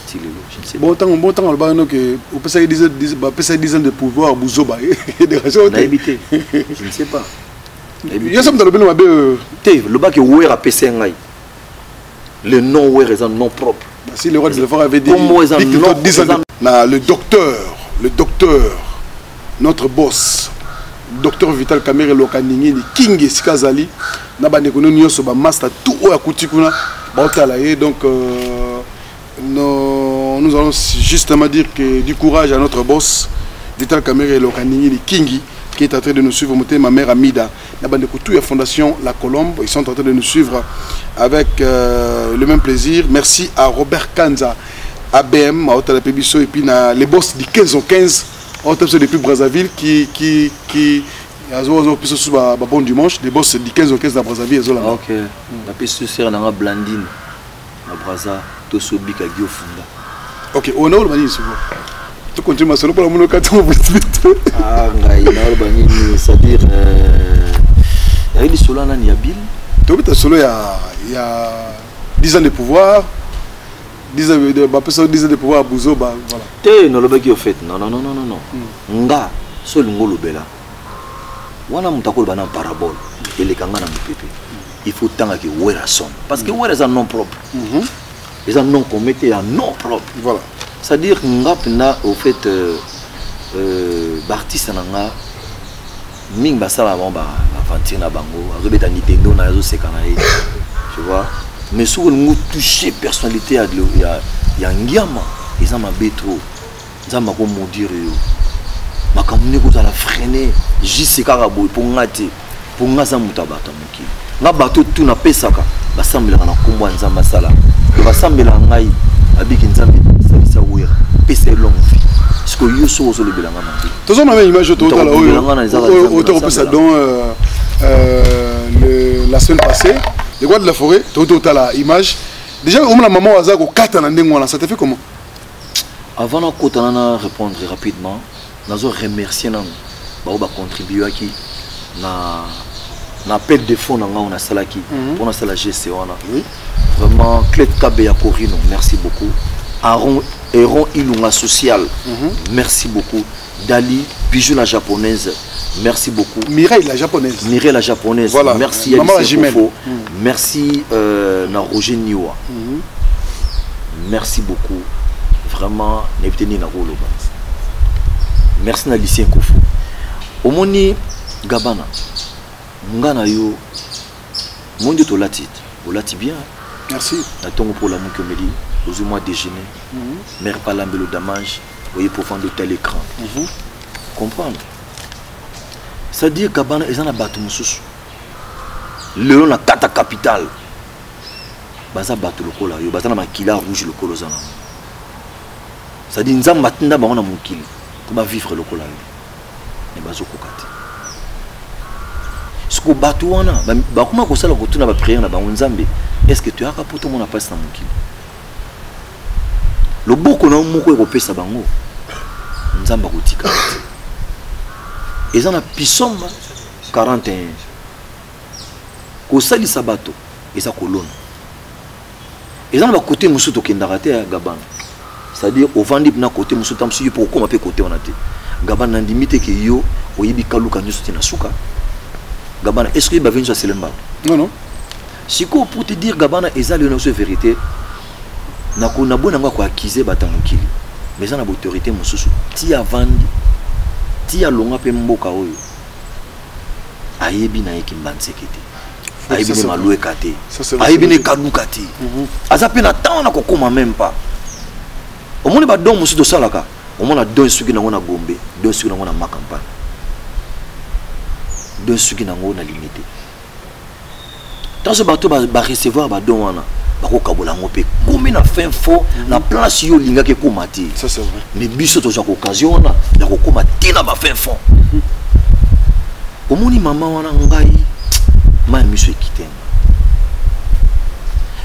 ti lelo je ne sais pas bon temps le bano que on peut ça 10 ans de pouvoir buzoba de raison na éviter je ne sais pas. Il y a dans le beno mabe le bac est à PC ngai le nom ouais est un nom propre si le roi de l'effort avait dit le docteur notre boss docteur Vital Kamere Lokaningini King Sikazali na ba nekono nyoso ba master tout o akuti kuna ba otala ye donc nous allons justement dire que du courage à notre boss Vital Kamere Lokaningini Kingi qui est en train de nous suivre, ma mère Amida, la Fondation La Colombe, ils sont en train de nous suivre avec le même plaisir. Merci à Robert Kanza, ABM, et puis les boss du 15-15, depuis Brazzaville, qui bon dimanche, les boss du 15-15 à Brazzaville. Ok, la piste c'est un Blandine, à Brazza, Tosobi, Kagio Funda. Ok, on a le tu continues à se pour la monocaton. Ah, c'est-à-dire, il y a des solos en Yabil. Tu as solo il y a 10 ans de pouvoir. disent de pouvoir Bouzo, voilà. Té, non, le qui au fait, non. Nga, seul ngolo bela. Wana mutako bana parabole. Et les kangana mupépé. Il faut tant que ouera son. Parce que ouera c'est un nom propre. Les nom qu'on mettait un nom propre. Voilà. C'est-à-dire nga au fait l'artiste nanga ming basala avant ba aventure na bango, azobeta Nintendo na zo sekanaye. Tu vois? Mais si on touche personnalité à ya ngiama, ils ont ma bétro. Ils ont ma ko maudire yo. Ma kamune ko za la freiner, jisika ka boy pour ngati, pour ngaza mutabata muki. Na bato tout na pesaka, basambela na kombo nzamba sala. Basambela ngai abiki nzambe salisa wera, pesa longue vie. Parce que yo so le belanga mandi. Tous on a une image total auteur pour ça dans la semaine passée, les gars de la forêt, total la image. Déjà on la maman aza ko katana ndengwana, ça te fait comment? Avant de répondre rapidement, nous remercier nous ba contribuer qui na appel de fonds on a salaki pour la GC vraiment Clé Kabeya Corino, merci beaucoup. Aaron Héron Ilunga Social, merci beaucoup. Dali Bijou la japonaise, merci beaucoup. Mireille la japonaise. Mireille la japonaise, voilà. Merci Alice Kofo, merci na Roger Niwa. Merci beaucoup. Vraiment, n'ébutez na rolo. Merci na Alice Kofo. Omoni Gabana, ngana yo, mon Dieu tolati, olati bien. Merci. Natongo pour la moukomeli, aux mois déjeuner, mère palambelo damage, voyez profond de tel écran. Comprendre. C'est-à-dire Gabana, ils en a battu moussous. Le na kata capitale. Baza battu le cola, yo baza na makila rouge le colo zana. C'est-à-dire nzam matinda ba on a mon kili pour vivre le cola. Ne bazo kokati. Ce que battu wana, ba kuma ko sala ko tuna ba prière na ba nzambe. Est-ce que tu as rapport tout le monde a passé dans mon kili? Le beau qu'on a moko ko pesa bango. Nzamba ko tika. Ils en a pissom 41. Ko sali sabato, eza kolona. Ils en a côté musuto kendaraté à Gabana. C'est-à-dire au vandi na côté musuto tamsi pour comment pe côté on a été. Gabana ndimite ke yo oyibi kaluka nyusuti na suka. Gabana est-ce que ba venir sur Selemba? Non. Si pour te dire Gabana eza le notion vérité. Na ko na bona ngwa ko accuser batamukili. Mais ça na autorité mususu. Ti avandi. Ti alonga pe mboka oyo. Ayebi na ekimban sekete. Ayebi ne maloué kate. Ayebi ne kaluka te. Azape na temps na kokoma même pas. Au monde ba don musu do salaka. Au monde a don suki na ngona Gombe, don suki na ngona Makampane. Don suki na ngona limité. Dans ce bateau ba recevoir ba don wana. Ba ko kabola ngope. Combien na fin faux na place yo linga ke komati. Ça c'est vrai. Mais biso to jako occasion na ya ko komati na ba fin fond. Au monde maman wana ngai ma miso ekitenga.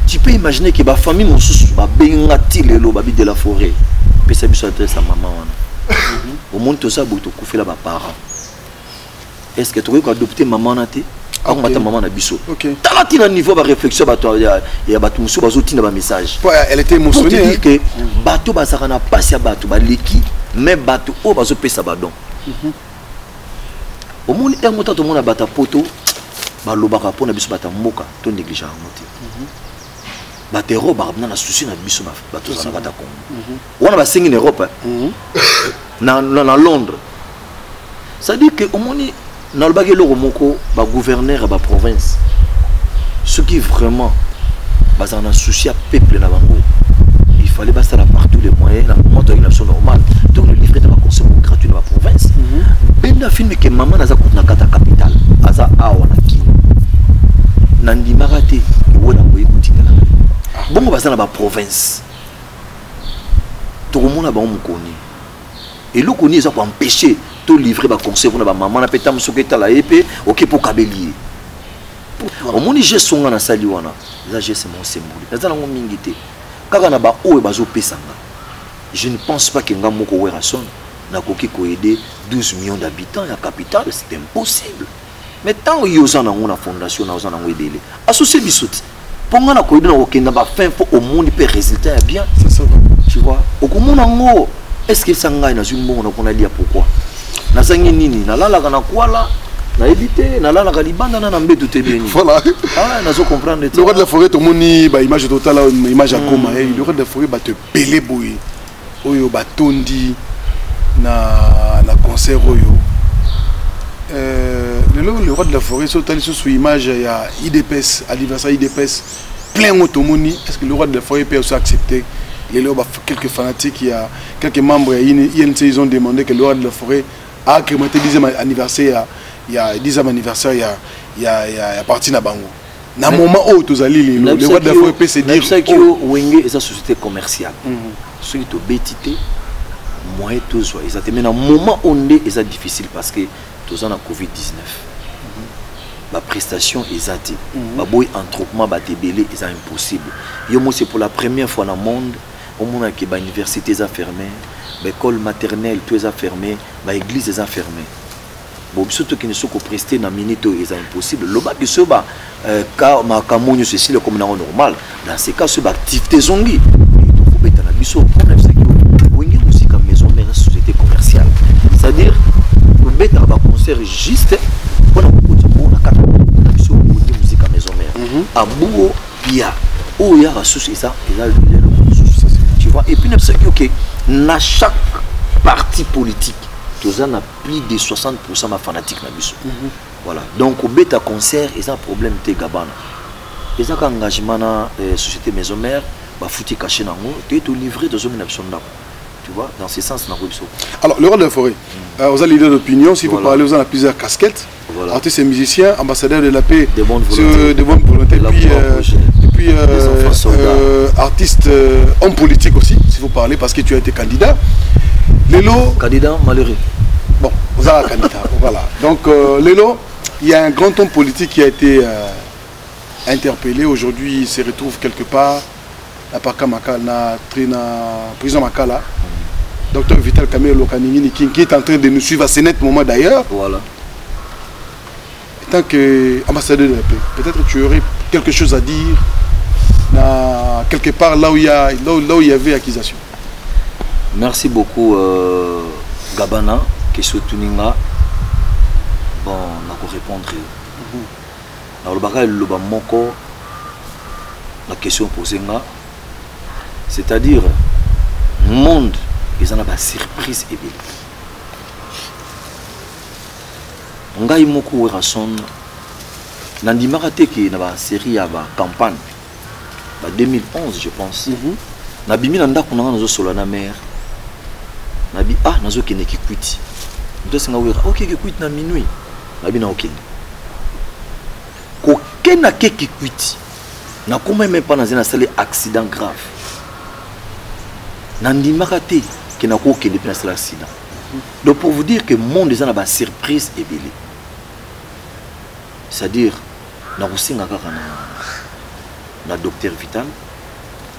Tu peux imaginer que ma famille mon sous ba bengati lelo ba bi de la forêt. Pesa biso adresse à maman wana. Au monde to ça boto kufela ba parents. Est-ce que tu veux adopter maman na te? Ako mata maman na biso. Talati na niveau ba réflexion ba to ya ba musu ba zoti na ba message. Elle était émotionnée. Pour te dire que bato ba saka na passe ya bato ba leki mais bato o ba zo pesa ba don. Au monde er mota to mona bata poto ba lobaka pona biso bata mboka to négliger monter. Bata Europe ba na souci na biso ba to sana bata Congo. Wana ba sengi en Europe. Na Londres. Ça dit que au monde na le bagé loko moko ba gouverneur ba province. Ce qui vraiment ba na souci à peuple na bango. Il fallait basta la partout les moyens la motorisation normale. Donc le livret va consommer gratuit dans la province. Benda film que maman naza na kata capitale. Aza awa na ki. Nandi marate wona boy kutikala. Bongo basta na ba province. Tout le monde a ba mukoni. Et le koni ça pour empêcher tout livrer ba conseil pour ba maman na peta musoketa la épée OK pour kabelier. Au monde j'ai songa na sali wana. Ça j'ai c'est mon symbole. Naza na ngomingité. Kaka na ba o ba zo pesanga. Je ne pense pas que ngamoko werason na koki ko aider 12 millions d'habitants à capitale, c'est impossible. Mais tant que yo za na ngona fondation na za na ngwedele. Associé bisoti. Ponga na koydo na okenda ba fin pour au monde peut résultat bien. C'est ça. Tu vois. Okomona ngo est-ce que ça ngai na zumbo na kona lia pourquoi? Na sangi nini na lala kana kwala na éviter na lala ka libanda na mbeto tebeni. Voilà. Ah na zo comprendre. Le roi de la forêt to moni ba image totale image à coma le roi de la forêt ba te pelé boy. Oyo ba tondi na concert oyo. Le roi de la forêt sur image il y a IDPS anniversaire IDPS plein automoni. Est-ce que le roi de la forêt peut aussi accepter les lois quelques fanatiques, il y a quelques membres INC ils ont demandé que le roi de la forêt a accrémenté 10e anniversaire il y a 10e anniversaire il y a parti na bango na moment où tous ali le roi de la forêt peut se dire ça qui wenge esa société commerciale ceux qui to betité moyen tout soit exactement na moment onde esa difficile parce que tous en a Covid-19 ma prestation exacte ma boy entrepreneur ba débélé est impossible yo moi c'est pour la première fois dans le monde au monde que ba université est fermée ba école maternelle tout est fermé ba église est fermée bon surtout que ne sont que presté na minute est impossible le ba que ce ba ka ma kamonyo ceci le comme normal dans ces cas ce ba activité zongi il faut mettre na biso problème c'est que wingi musique maison mère société commerciale c'est-à-dire le bêta ba concert juste pour la musique à maison mère à Bouo Pia où il y a la souci ça il a tu vois et puis ok na chaque parti politique tous en a plus de 60% ma fanatique na biso voilà donc au bêta concert et ça problème te gabana et ça engagement na société maison mère ba fouti caché nango tu tout livré dans une option là tu vois dans ce sens na biso. Alors le roi de la forêt vous avez l'idée d'opinion si vous parlez vous en a plusieurs casquettes. Voilà. Artistes et musiciens, ambassadeurs de la paix, de bonne volonté, et puis artistes, hommes politiques aussi, si vous parlez, parce que tu as été candidat. Lélo. Candidat malheureux. Bon, vous avez un candidat, voilà. Donc, Lélo, il y a un grand homme politique qui a été interpellé. Aujourd'hui, il se retrouve quelque part à Pakamakala, prison Makala. Docteur Vital Kamel Lokaningini, qui est en train de nous suivre à ce net moment d'ailleurs. Voilà. Tant qu'ambassadeur de la paix, peut-être tu aurais quelque chose à dire quelque part là où il y avait accusation. Merci beaucoup Gabana, question Tuninga. Bon, on va répondre. Alors le bagage le moko la question posée là, c'est-à-dire monde ils en ont pas surprise et bien. Ngai moko rason nandimaka te ki na ba série ya ba campagne ba 2011 je pense na bimi na ndako na nazo solo na mer na bi nazo kene ki kwiti ndo singa wira OK ki kwiti na minuit na bi na OK ko kena ke ki kwiti na kuma même pas na zena sale accident grave nandimaka te ki na ko kene na sale accident. Donc pour vous dire que le monde est une surprise et belé. C'est-à-dire, na docteur Vital,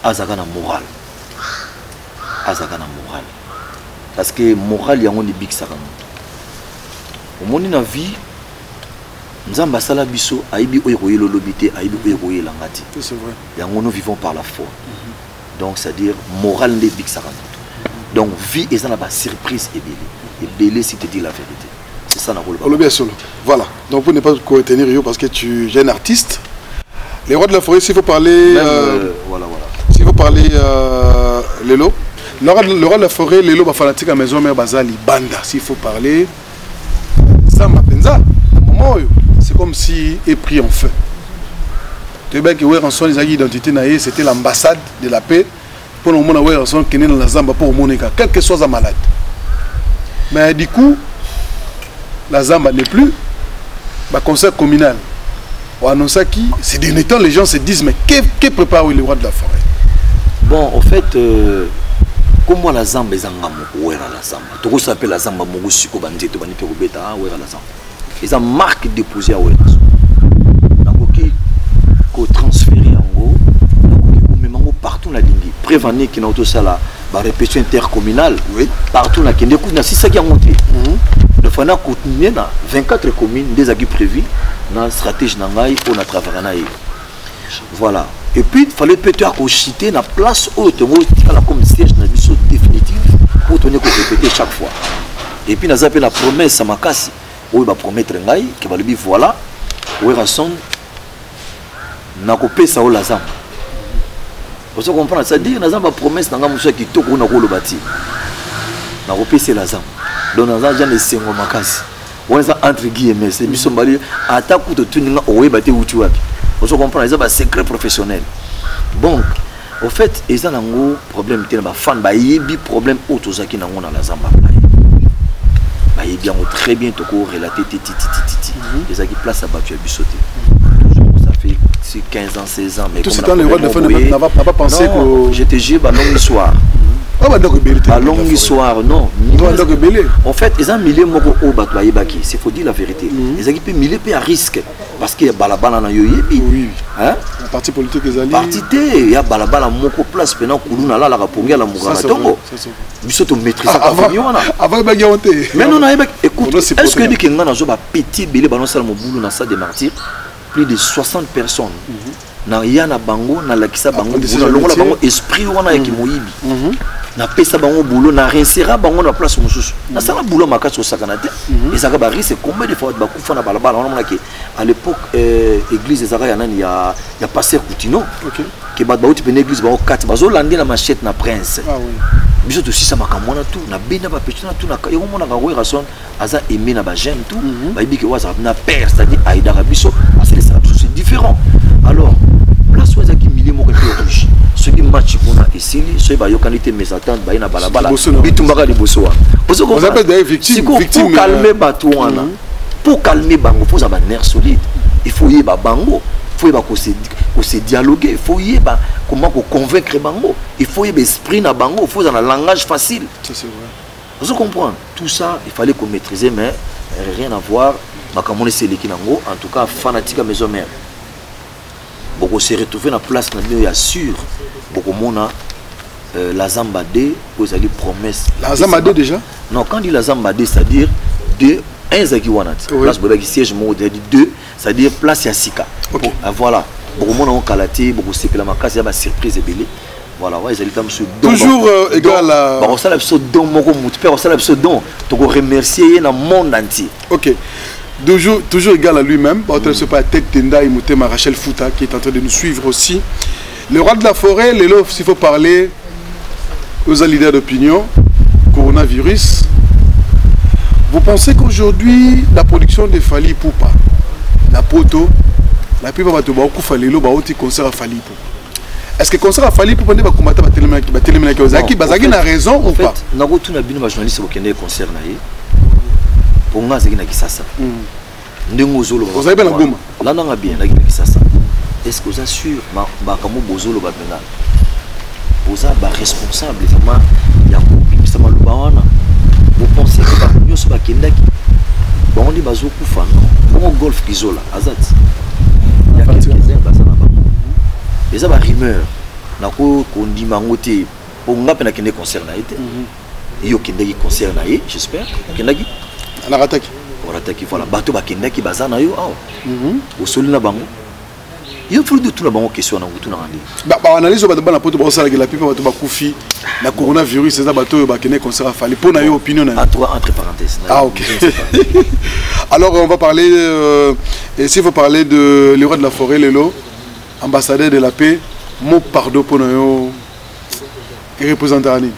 azagana moral. Azagana moral. Parce que moral, il y a un big sagan. Au monde na vie, nzamba sala biso aibi oyoye lolobité aibi oyoye langati. C'est vrai. Et nous vivons par la foi. Donc c'est-à-dire moral les big sagan. Donc vie est une surprise et belé. Et belé si tu dis la vérité. C'est ça la rôle. Voilà. Donc pour ne pas te retenir parce que tu es un artiste. Les rois de la forêt, s'il faut parler. Voilà. S'il faut parler Lélo. Le roi de la forêt, Lélo va fanatique à maison mère Bazali Banda. S'il faut parler. Samba Penza. C'est comme si est pris en feu. Tu sais que Weranson, ils ont identité c'était l'ambassade de la paix. Pour le moment, Weranson qui est dans la Zamba pour Monica, quel que soit sa malade. Mais du coup, la Zamba n'est plus. Le conseil communal. On annonce qui c'est des temps les gens se disent mais que prépare le roi de la forêt? Bon, en fait, comme moi la Zamba est en où est la Zamba? Tout ça s'appelle la Zamba Morusuko Bandé, tu vas n'y faire bêta, où est la Zamba? Ils ont marque déposée à où est la Zamba? Donc, qui transféré en gros, même partout la ligne. Prévenir qu'il y a tout ça là, la répétition intercommunale, oui. Partout là, qui est c'est ça qui a monté. Le FANA continue dans 24 communes, des acquis prévus dans la stratégie pour travailler. Voilà. Et puis il fallait peut-être chiter la place où tu as comme siège dans mission définitive pour tenir que répéter chaque fois. Et puis nous avons la promesse à ma casse où il va promettre ngai que va lui dire voilà où raison n'a coupé ça au lazam. Vous comprenez, c'est-à-dire nous avons la promesse dans la qui toque on a le bâti. N'a coupé c'est lazam. Donc nous avons jamais essayé ma casse. On est entre guillemets c'est mission bali attaque tout tuning au bâti où tu vois. Vous comprenez, ils ont un secret professionnel. Donc, au fait, ils ont un problème. Ils ont un fan, ils ont un problème autre qui dans la Zamba. Ils ont très bien relaté. Ils ont une place à battre à Bissoté. Ça fait 15 ans, 16 ans. Mais tout ce temps, le roi de la fin n'a pas pensé que. J'étais joué à longue histoire. À longue histoire, non. En fait, ils ont millé moko au Batouaïbaki. Il faut dire la vérité. Ils ont été millé à risque. Parce qu'il y a balabala na yoyebi. Oui. Hein? Le parti politique est allé. Parti T, il y a balabala moko place pendant Koulouna là la rapongia la Mougana Tongo. Biso to maîtriser ça avant il y a honté. Mais non, écoute, est-ce que il y a un petit belé balon sala mo boulou na salle des martyrs plus de 60 personnes. Na yana bango na lakisa bango longola bango esprit wana yaki moyibi. Na pesa bango boulot na rinsera bango na place mosusu. Na sala boulot makasi osakanate. Ezaka ba risque combien de fois ba kufa na balabala on mona ke à l'époque église ezaka ya nani ya pasteur Coutino. OK. Ke ba uti pe église ba 4 bazo lande la machette na prince. Ah oui. Biso to sisa makamona tout na bena ba petuna tout na yo mona ka ko rason aza aimé na ba jeune tout. Ba ibi ke waza na père c'est-à-dire aida biso c'est différent. Alors place où qui milliers mon rouge ceux qui match pour na esili ceux ba yo qualité mes attentes ba ina balabala bitumbaka liboso wa vous appelez des victimes pour calmer batouana pour calmer bango faut avoir nerf solide il faut y ba bango faut y ba ko se dialoguer il faut y ba comment ko convaincre bango il faut y ba esprit na bango faut dans un langage facile ça c'est vrai vous comprenez tout ça il fallait qu'on maîtriser mais rien à voir makamone seleki nango en tout cas fanatique à maison mère. Beaucoup se retrouver dans la place il y a sûr beaucoup mona la Zambade vous avez promesse la Zambade déjà non quand dit la Zambade c'est-à-dire de un zaki wanat place boba siège mode 2 c'est-à-dire place ya sika okay. Voilà beaucoup mona on kalaté beaucoup c'est que la makasi ya ba surprise belé voilà ouais ils allaient sur toujours égal à on ça la don moko mutu père on ça la don to remercier dans le monde entier. OK. Toujours égal à lui-même, ce pas tête Tenda et Moutema Rachel Fouta qui est en train de nous suivre aussi. Le roi de la forêt, Lélo, s'il faut parler aux leaders d'opinion, coronavirus. Vous pensez qu'aujourd'hui, la production de Fali Poupa, la poto, la plupart va te voir au Lélo, va aussi concert à Fali Poupa. Est-ce que concert à Fali Poupa n'est pas combattre à Téléména Kozaki? Bazaki n'a raison ou pas? N'a pas tout n'a journaliste qui est concert pour moi c'est qui ça ndengozolo vous avez bien la gomme là non bien là qui ça est-ce que vous assure ma comme bozolo ba bena vous êtes responsable vraiment ya ko ça malubawana vous pensez que ba nyoso ba kendaki bon on dit bazo kufa non golf kizola azat ya quelques heures ça na ba les aba rumeur na ko ndima ngote pour nga pena kende concert na été yo kendaki concert na ye j'espère kendaki on a attaqué voilà bateau bakendaki bazana yo aw au solina bango il faut de tout la bango question na tout na randi ba analyse ba na poto ba sala que la plupart bateau ba kufi na coronavirus c'est ça bateau ba kene concert à Fali pour na yo opinion na entre parenthèses ah OK. Alors on va parler et s'il faut parler de le roi de la forêt Lélo ambassadeur de la paix mot pardon pour na yo et représentant ani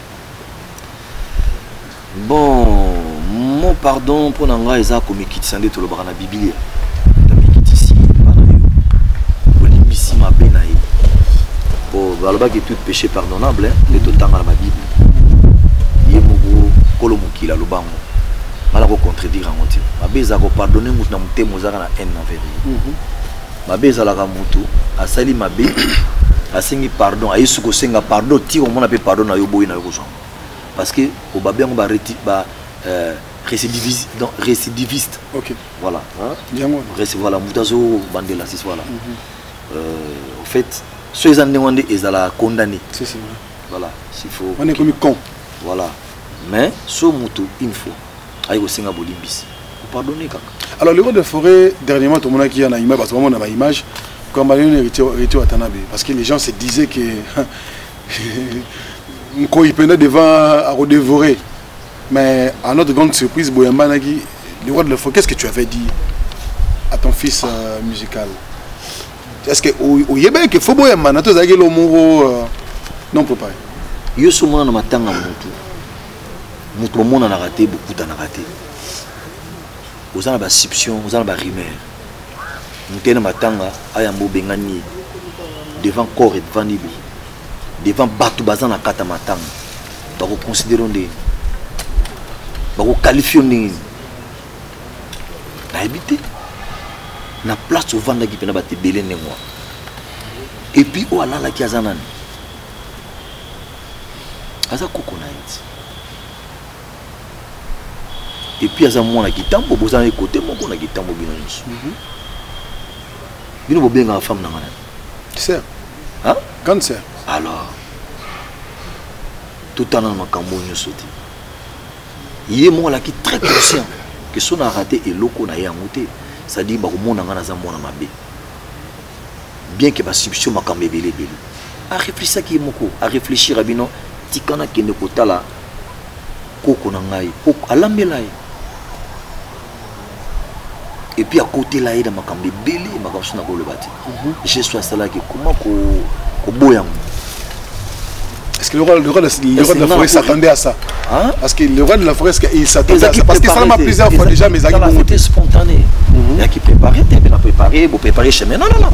bon mon pardon pour n'anga eza comme kitissande to le bana Bible ici ici ma benaï pour balba que tout péché pardonnable le tout temps dans la Bible yemoko kolomoki la lobango mala ko contredire en entier ma beza ko pardonner mutu na mutemo zaka na haine envers ma beza la mutu asali mabe asengi pardon ayesu ko senga pardon ti o mona pe pardon na yo boyi na yo ko parce que au babé on va récidiviste. OK. Voilà. Hein? Voilà, Moutazo Bandela, c'est voilà. En fait, ceux qui ont demandé, ils ont condamné. C'est vrai. Voilà, s'il faut. On est comme con. Voilà. Mais, ce Moutou, une fois, il y a aussi un Bolimbis. Vous pardonnez quand? Alors, le roi de forêt, dernièrement, tout le monde qui a une image, parce que moi, on a une image. Comme héritier Watanabe. Parce que les gens se disaient que il peinait devant à redévorer. Mais à notre grande surprise, Boyamba Nagi, le roi de la forêt, qu'est-ce que tu avais dit à ton fils musical? Est-ce que au Yémen, il faut Boyamba, non préparé? Yo soumana na matanga mutu. Mutu mona na raté, beaucoup na raté. Aux ana ba substitution, aux ana ba rumeur. Mutu na matanga ayambo bengani devant corps et devant libre. Devant batu bazana kata matanga. Ba ko considérer ndé. Ba ko qualifier ndé. Na habité. Na place au vanda qui pena ba te belé né moi. Et puis o ala la ki azanani. Aza coconut. Et puis aza mwana kitambo bozana côté moko na kitambo bino nyonso. Bino bobenga femme na ngana. C'est Hein? Cancer. Alors tout en makambo nyonso te. Il est moi qui très conscient que son a raté et loko na yango te. Ça dit ba ko mona ngana za mwana mabe. Bien que ba substitution makambe belé belé. À réfléchir qui moko, à réfléchir à bino tikana kende kotala koko na ngai koko alambela ye et puis à côté là il a makambe belé makambo na ko le bati je suis ça que comment ko boyam. Est-ce que le roi de la forêt s'attendait à ça? Hein? Parce que le roi de la forêt, il s'attendait à ça. Parce que ça m'a plusieurs fois déjà, mais ça a été spontané. Il y a qui préparait, il a préparé, vous préparez chez moi. Non, non, non.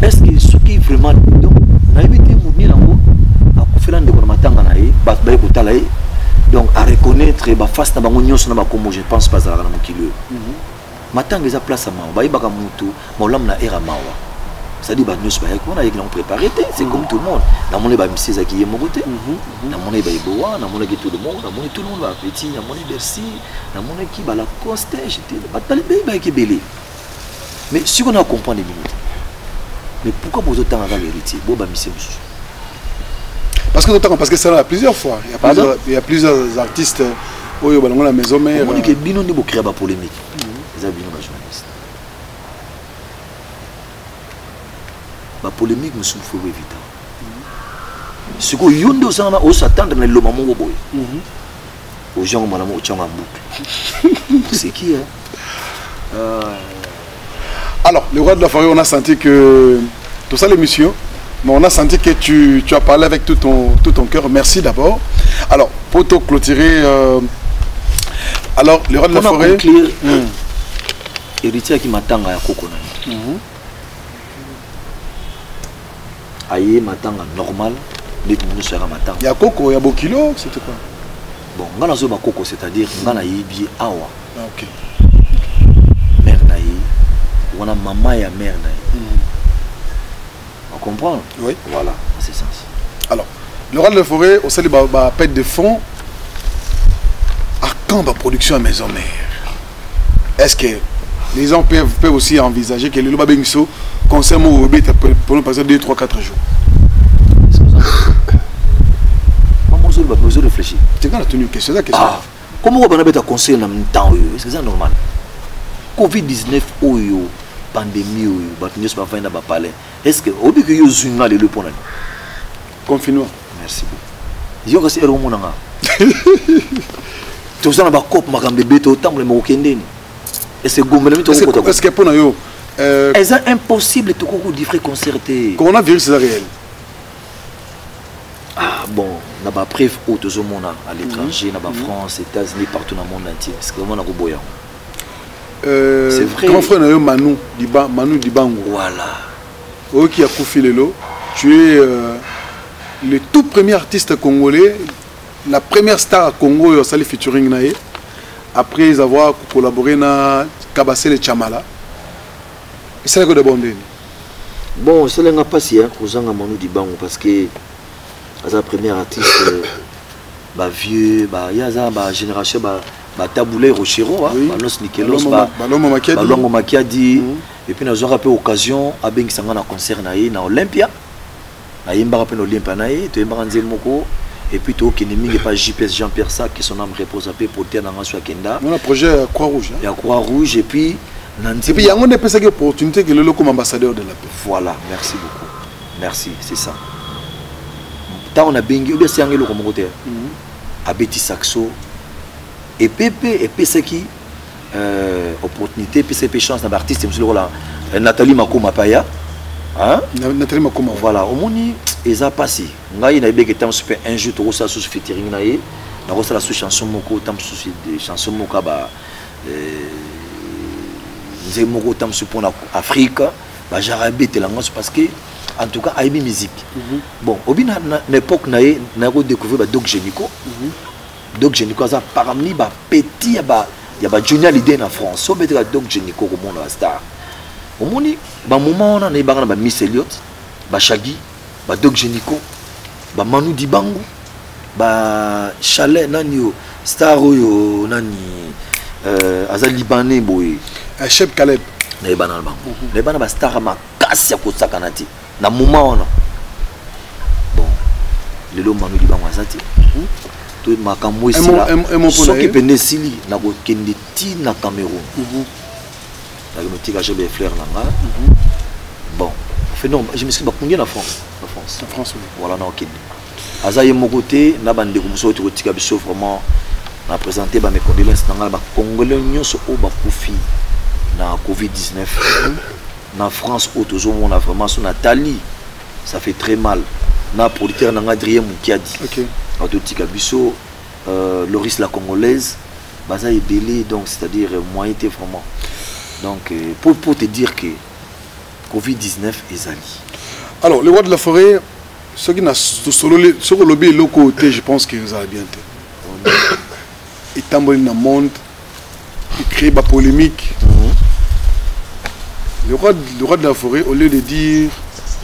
Est-ce que ce qui vraiment. Donc, on a évité de venir en haut, à Koufélan de Konamatanga, donc à reconnaître, face à Bangonio, je pense pas à la Mokilio. Matanga, il y a place à Mawa, il y a Bakamutu, Molam na Era Mawa. C'est-à-dire que nous avons préparé, c'est comme tout le monde. Dans mon ébat, c'est ça qui est mon côté. Dans mon ébat, Boa, dans mon ébat, tout le monde, dans mon tout le monde va petit, dans mon ébat, Bercy, dans mon équipe, la Coste, j'étais pas qui est belé. Mais si on a compris les minutes, mais pourquoi vous autant avec l'héritier? Parce que ça a plusieurs fois. Il y a plusieurs artistes où il y a la maison mère. On dit que Bino ne peut créer la polémique. Les Bino va journaliste. La polémique me souffre évidemment. Ce que Yondo Sana au Satan dans le moment où boy. Aux gens madame au changa boucle. C'est qui hein? Alors, le roi de la forêt, on a senti que tout ça l'émission, mais on a senti que tu as parlé avec tout ton cœur. Merci d'abord. Alors, pour te clôturer, alors le roi de la forêt. Héritier qui m'attend à Kokona. Aïe matanga normal, les gens sera matanga. Il y a Coco, il y a Bokilo, c'était quoi? Bon, on a zoba Coco, c'est-à-dire on a yébi awa. Ok. Mère naï, on a maman et mère naï. On comprend? Oui. Voilà, c'est ça. Alors, le roi de la forêt, au sein de la pète de fond, à quand la production à maison mère? Est-ce que les gens peuvent aussi envisager que le Loba Bengiso concerne au Robit pour nous passer 2, 3, 4 jours? Je vais besoin de réfléchir. C'est quand on a tenu une question. Comment on va mettre un conseil dans le temps? Est-ce que c'est normal? Covid-19, pandémie, est-ce que au bout que vous avez le point? Confinement. Merci beaucoup. Je vais vous dire que tu as un cop, ma gambe bête au temps, le Marocain. Est-ce que pour nous, c'est impossible de tout differ concerté. Coronavirus, c'est réel. Ah bon, on a pas preuve autre monde à l'étranger, on a France, États-Unis, partout dans le monde entier. Parce que on a boyant. C'est vrai. Grand frère Manu Dibango. Voilà. Oh qui a Koufi Lelo, tu es le tout premier artiste congolais, la première star à Congo au Sali featuring nae. Après avoir collaboré na Kabassé le Chamala. Et c'est là que de bon dé. Bon, c'est là que passé hein, aux gens à Manu Dibango parce que c'est la première artiste vieux, il y a une génération taboulé Rochero, Banos Nikelos, Balongo Makiadi, et puis nous avons eu l'occasion à bien que un concert na Olympia, na Yemba rappel Olympia na tu es Maranzel Moko, et puis tu as pas JPS Jean-Pierre Sac qui son âme repose à paix pour terre dans Kenda. On a un projet Croix-Rouge. Il y a Croix-Rouge et puis Et puis il y a une opportunité que le comme ambassadeur de la paix. Voilà, merci beaucoup. Merci, c'est ça. Tant on a bengi, ou bien c'est un le comme côté. Abeti Saxo et Pépé et Peseki opportunité, PCP chance d'un artiste, monsieur là. Nathalie Makoma Paya. Hein? Nathalie Makoma. Voilà, au moni, ils ont passé. Ngaï na bege tam super un jeu to ça sous featuring naé. Na rosa la sous chanson moko tam sous des chansons moko ba nous moko tam sous pour Afrique, ba jarabé te langue parce que en tout cas aïbi musique. Bon, au bin na époque naé na redécouvrir ba Doc Génico. Doc Génico ça paramni ba petit ba ya ba Junior Lidé en France. So bete Doc Génico comme on la star. Au moni ba moment on a na ba Miss Elliott, ba Shaggy, ba Doc Génico, ba Manu Dibango, ba Chalet nani yo star yo nani aza libanais boy Chef Caleb na ibana bango na ibana ba star makasi ya kosaka nati na moment on bon lelo Manu Dibango azati to makambo esila soki pende sili na ko kende ti na Cameroun la motika j'ai des fleurs là bon fait non je me suis bakungi na France oui. Voilà na okende azaye mon côté na bande ko muso to tika biso vraiment na présenter ba mes condoléances na ba congolais nyonso o ba kufi na Covid-19 na France au toujours on a vraiment son Nathalie ça fait très mal na producteur na Adrien Mukiadi OK a to tika biso Loris la congolaise baza ebelé donc c'est-à-dire moyen était vraiment donc pour te dire que Covid-19 est allé. Alors le roi de la forêt ce qui n'a solo sur le lobby loco je pense que vous avez bien été et tamboli na monde il crée ba polémique. Le roi de la forêt au lieu de dire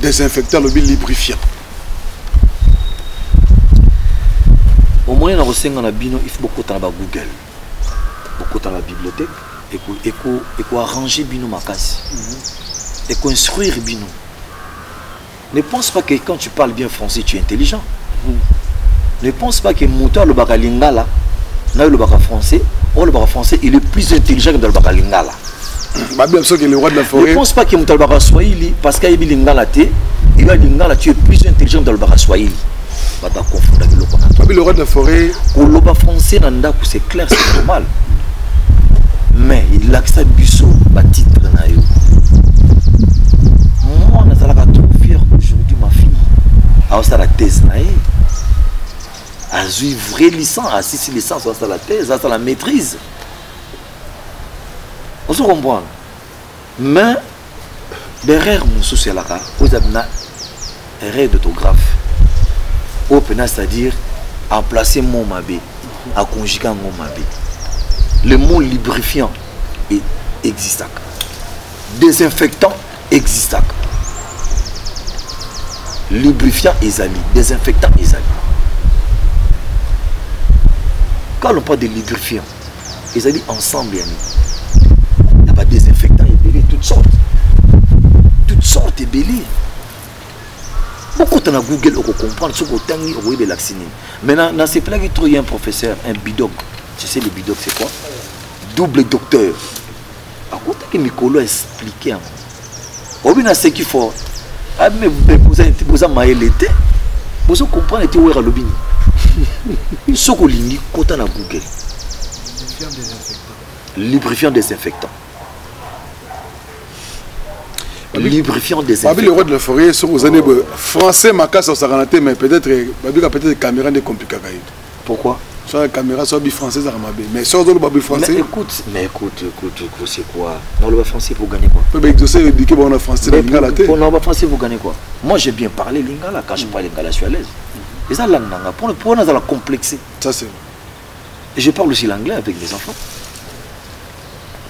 désinfectant le lobby lubrifiant. Au moyen na resenga na bino il faut beaucoup dans Google. Beaucoup dans la bibliothèque et qu'on arranger bino makasi. Et qu'on instruire bino. Ne pense pas que quand tu parles bien français, tu es intelligent. Ne pense pas que Mouta le baka lingala, na le baka français, ou le baka français, il est plus intelligent que le baka lingala. Bien sûr que le roi de la forêt. Ne pense pas que Mouta le baka swahili, parce qu'il y a lingala te, il y a lingala, tu es plus intelligent que le baka swahili. Bata confondre avec le connaître. Le roi de la forêt. Ou le baka français, c'est clair, c'est normal. Mais il accepte biso, ba titre na yo. Moi, on a trop fier aujourd'hui, ma fille. Alors, ça la thèse, à une vraie licence, à 6 licences, ça la thèse, ça la maîtrise. On se comprend. Mais, derrière mon souci, là, vous avez une erreur d'autographe. C'est-à-dire, à placer mon mabé, à conjuguer mon mabé. Le mot lubrifiant existe. Désinfectant existe. Lubrifiant ezali, désinfectant ezali. Quand on parle de lubrifiant, ezali ensemble il y a pas désinfectant et toutes sortes de belés. Beaucoup de Google on comprend ce qu'on tangi au de vacciner. Maintenant dans ces plaques il y a un professeur, un bidoc. Tu sais le bidoc c'est quoi? Double docteur. À côté que Mikolo a expliqué. On a ce qu'il faut. Ah mais vous avez l'été. Vous comprenez que vous avez le bini. Ce qu'on lit quand on a Google. Lubrifiant désinfectant. Lubrifiant désinfectant. Le roi de la forêt sont aux années français ma casse au Saranaté mais peut-être caméra des compliquées. Pourquoi? Soit la caméra soit française à Ramabé. Mais soit dans le babi français. Mais écoute, c'est quoi? Dans le français pour gagner quoi? Peut exaucer le diquet bon français dans la tête. Pour le français vous gagnez quoi? Moi j'ai bien parlé lingala quand je parle lingala je suis à l'aise. Et ça l'anglais pour nous la complexer. Ça c'est. Et je parle aussi l'anglais avec les enfants.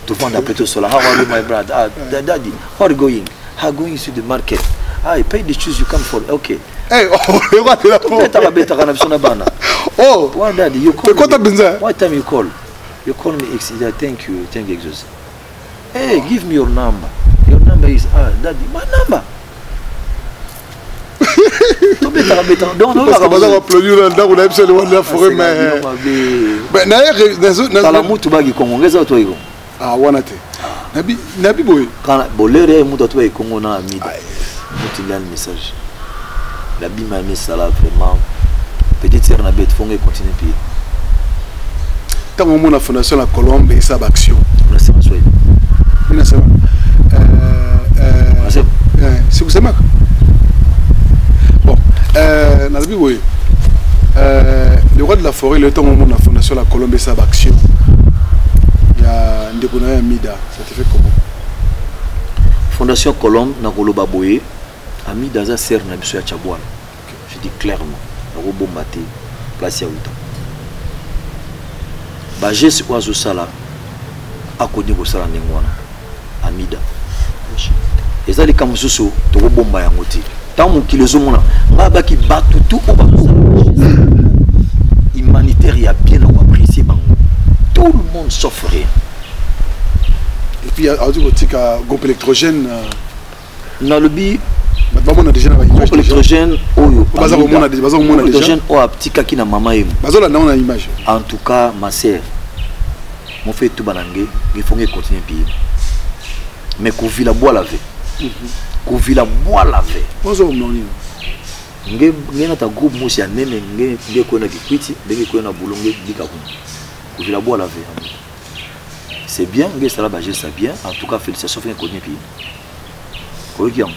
Tout le monde appelle tout cela. How are you my brother? Ah, daddy, how are you going? How going to the market? Ah, you pay the shoes you come for. Okay. Hey, oh, le roi de la forêt. Oh, what daddy, you call me. What time you call? You call me. Thank you, Jesus. Hey, give me your number. Your number is daddy. My number. Donc, parce que on a applaudi là-dedans, on a absolument de la forêt, mais. Mais d'ailleurs, dans la moto bagi congolaise, toi, Ah, wanate. Nabi boy. Quand bolere muta to e Congo na Amida. Il y a un message. La bima a mis ça là vraiment. Peut-être c'est un bête fond et continuer puis. Tant au monde la fondation la Colombe et sa action. On a ça ma souhait. On a ça. C'est vous savez. Bon, Nabi boy. Le roi de la forêt, le temps au monde la fondation la Colombe et sa action. Il y a Ndekona Amida. Ça te fait comment? Fondation Colombe na Koloba Boye. Amida za ser na biso ya Tchabouane. Je dis clairement. Na Robombate. Place ya Outa. Ba geste oiseau sala. Akoni ko sala ndengwana. Amida. Ezali kamususu to Robomba yango te. Tant mon kilozo mona. Ngaba ki batu tout au bas. Humanitaire y a bien apprécié bango. Tout le monde sauf rien. Et puis, à dire que groupe électrogène. Dans le bi, on a déjà une image. Groupe électrogène, oyo. Électrogène, oh, a petit kaki na mama emu. On a une image. En tout cas, ma sœur, mon fait tout banangé, il faut continuer à payer. Mais qu'on vit la bois laver. Qu'on vit la bois laver. Ngena ta groupe mo si anene nge ko na kikwiti ndenge ko na bulonge dika ko ko vila bois laver. C'est bien, nge sala ba geste bien, en tout cas félicitations fait connait puis. Ko yam.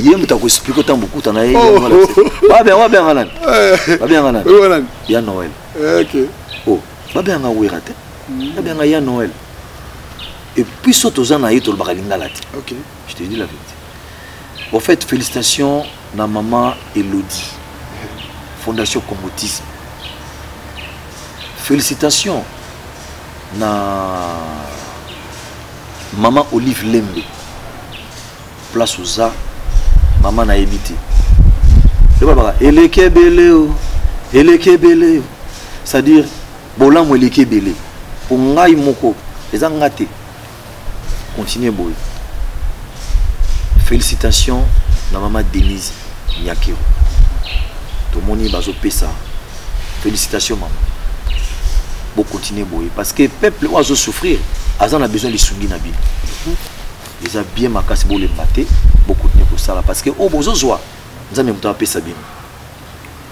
Yem ta ko expliquer tant beaucoup ta na yé. Ba bien ngalan. Ba bien ngalan. Ya Noël. OK. Oh, ba bien nga werate. Ba bien nga ya Noël. Et puis surtout za na yito le bakalinga lati. OK. Je te dis la vérité. En fait, félicitations à maman Elodie, Fondation Combotisme. Félicitations à maman Olive Lembe, place Oza, maman na habité. Elekebele, c'est-à-dire, bolam elekebele. Pour ngai moko, les angate, continuez boy. Félicitations à maman Denise Nyakiro. Tout le monde bazo pesa. Félicitations maman. Bon continuer boy parce que le peuple oiseau souffrir, azan a besoin de sungi na bin. Ils a bien ma casse pour les mater, bon continuer pour ça là parce que oh bozo zoa, nous avons même pesa bin.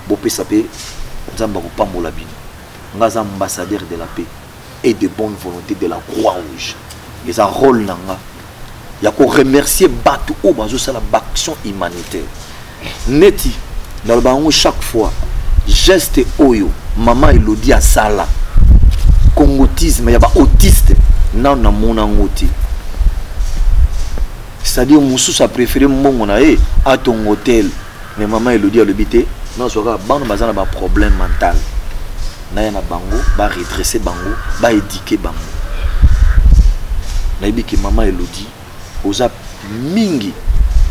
Bon pesa pe, nous avons pas pambola bin. Nous sommes ambassadeurs de la paix et de bonne volonté de la Croix-Rouge. Ils ont un rôle nanga. Il y a qu'à remercier Batu au bazo ça la action humanitaire. Neti dans le bango chaque fois geste oyo maman Elodie a sala congotisme il y a pas autiste non na mona ngoti. C'est-à-dire musu sa préféré mongo na e à ton hôtel mais maman Elodie a le bité non soka bano bazana ba problème mental. Na ya na bango ba redresser bango ba éduquer bango. Na yebiki maman Elodie oza mingi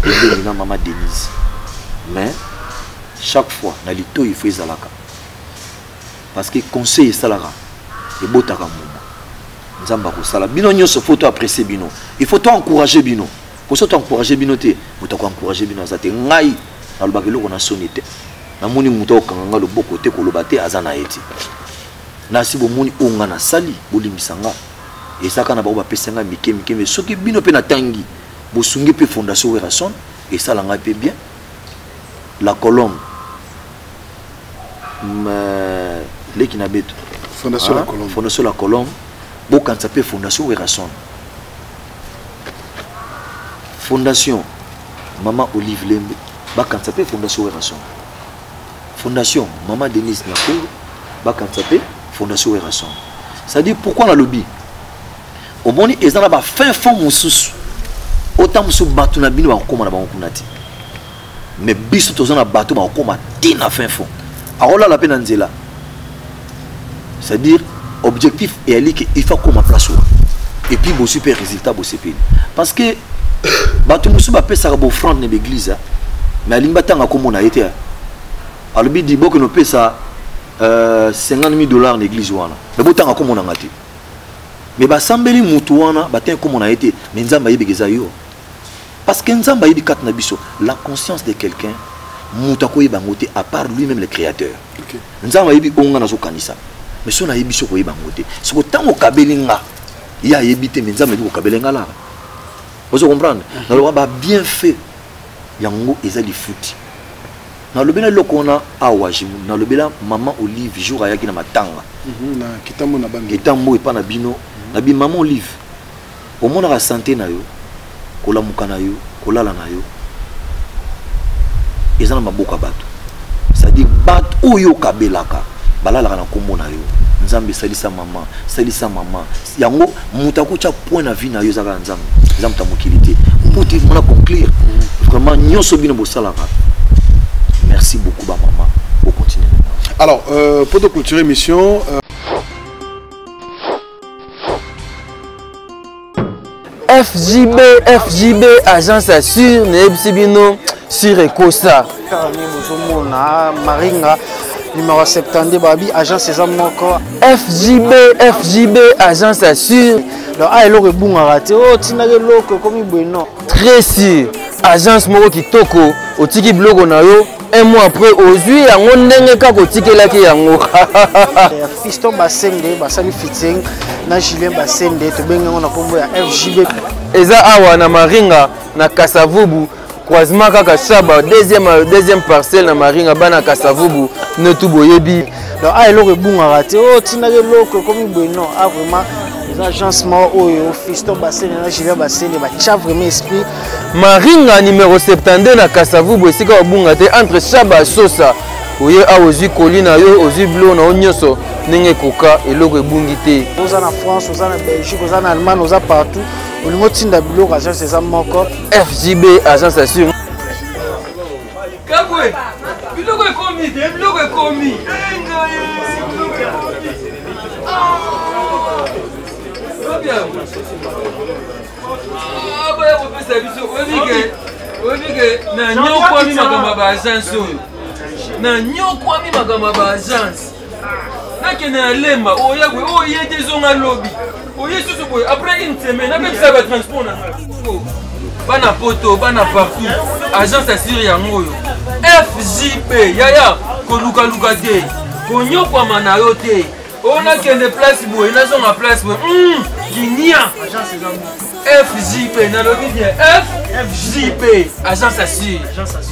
et na maman Denise mais chaque fois na lito il faut ezalaka parce que conseil salara et botaka moma nzamba ko sala bino nyonso photo apprécier bino il faut encourager bino pour ça encourager bino te botako encourager bino za te ngai na lobaki loko na sonité na moni muto kanga lo boko te ko lobate azana eti na si bo moni onga na sali bolimisanga et ça quand on va passer un mike mais ce qui bino pe na tangi bo sungi pe fondation Werason et ça langa pe bien la Colombe les qui n'habitent Fondation la Colombe Fondation la Colombe bo quand ça pe fondation Werason fondation maman Olive Lembe ba quand ça pe fondation Werason fondation maman Denise Nyakiro ba quand ça pe fondation Werason ça dit pourquoi la lobby au moni ezana ba fin fond mususu autant musu batu na bino ba koma na ba kunati mais biso tozana batu ba koma tina fin fond arola la pena nzela c'est à dire objectif et ali que il faut comme place et puis bo super résultat bo CP parce que batu musu ba pesa ka bo front na l'église mais alimba tanga komo na été alobi di boko no pesa $50,000 na l'église wana mais botanga komo na ngati mais basambeli mutu wana batin comme on a été mais nzamba yebegeza yo parce que nzamba yebi kat na biso la conscience de quelqu'un mutako yebangote à part lui-même le créateur nzamba yebi onga na zo kanisa mais so na yebi so ko yebangote so tango kabelinga il y a évité mais nzambe ko kabelenga là vous comprenez na lo ba bien fait yango eza di foot na lo bena lokona awajimu na lo bela maman Olive jour ayaki na matanga na kitambo na bangi kitambo epa na bino na bi maman Olive au monde la santé na yo kolamuka na yo kolala na yo ezana maboka bato ça dit bat oyo kabelaka balala na kombo na yo nzambe salisa mama yango mutako cha point na vie na yo zaka nzambe ta mokilité pour te mona conclure vraiment nyoso bino bosalaka merci beaucoup ba maman pour continuer alors pour de clôturer l'émission FJB agence assure Nebsibino sur Ekosa. Maringa numéro 72 babi agence Ezamoko. FJB agence assure. Donc ah eloko ebunga raté oh tinake loko comme bueno. Très sûr agence moko kitoko otiki blogo na yo un mois après ozui yango ndenge kaka otikelaki yango. Fiston Basende basali fitting na Julien Basende to benga na kombo ya FJB. Eza awa na Maringa na Kasavubu croisement kaka Chaba deuxième parcelle na Maringa bana Kasavubu ne tout boyebi. Donc ah eloko ebunga raté oh tinake loko comme bueno ah vraiment les agencements oyo Fiston Basende na Julien Basende ba tcha vraiment esprit. Maringa numéro 72 na Kasavubu esika obunga te entre Chaba Sosa oye aozui kolina yo ozui blo na onyoso nenge koka eloko ebungi te. Oza na France, oza na Belgique, oza na Allemagne, oza partout. Olingo tinda biloko agence Ezamoko. FJB agence assure. Kabwe biloko ekomi te biloko ekomi. Aba ya kopesa biso oyebike na nyokwami makambo ba agence oyo. Na nyokwami makambo ba agence. Nakene alemba oyagwe oyete zonga lobby. Oye susu boy après une semaine avec ça va transport na bana poto bana partout agence assure yango yo FJB yaya ko luka te ko nyokwa mana yo te ona kende place boy na zonga place boy kinia agence FJB na lobi bien FJB agence assure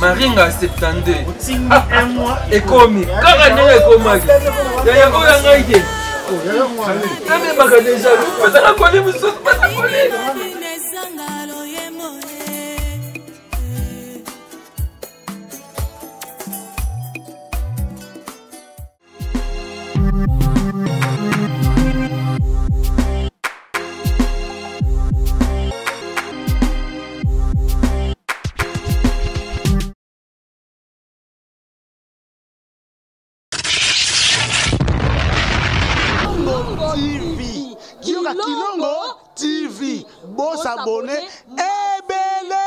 Maringa 72 un mois ekomi kaka ndenge ekomaki yaya oyo ngaite Também maganeja, mas ela colhe muito susto, mas ela colhe. TV, Kilongo TV, boss abonné, ebele.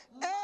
ebele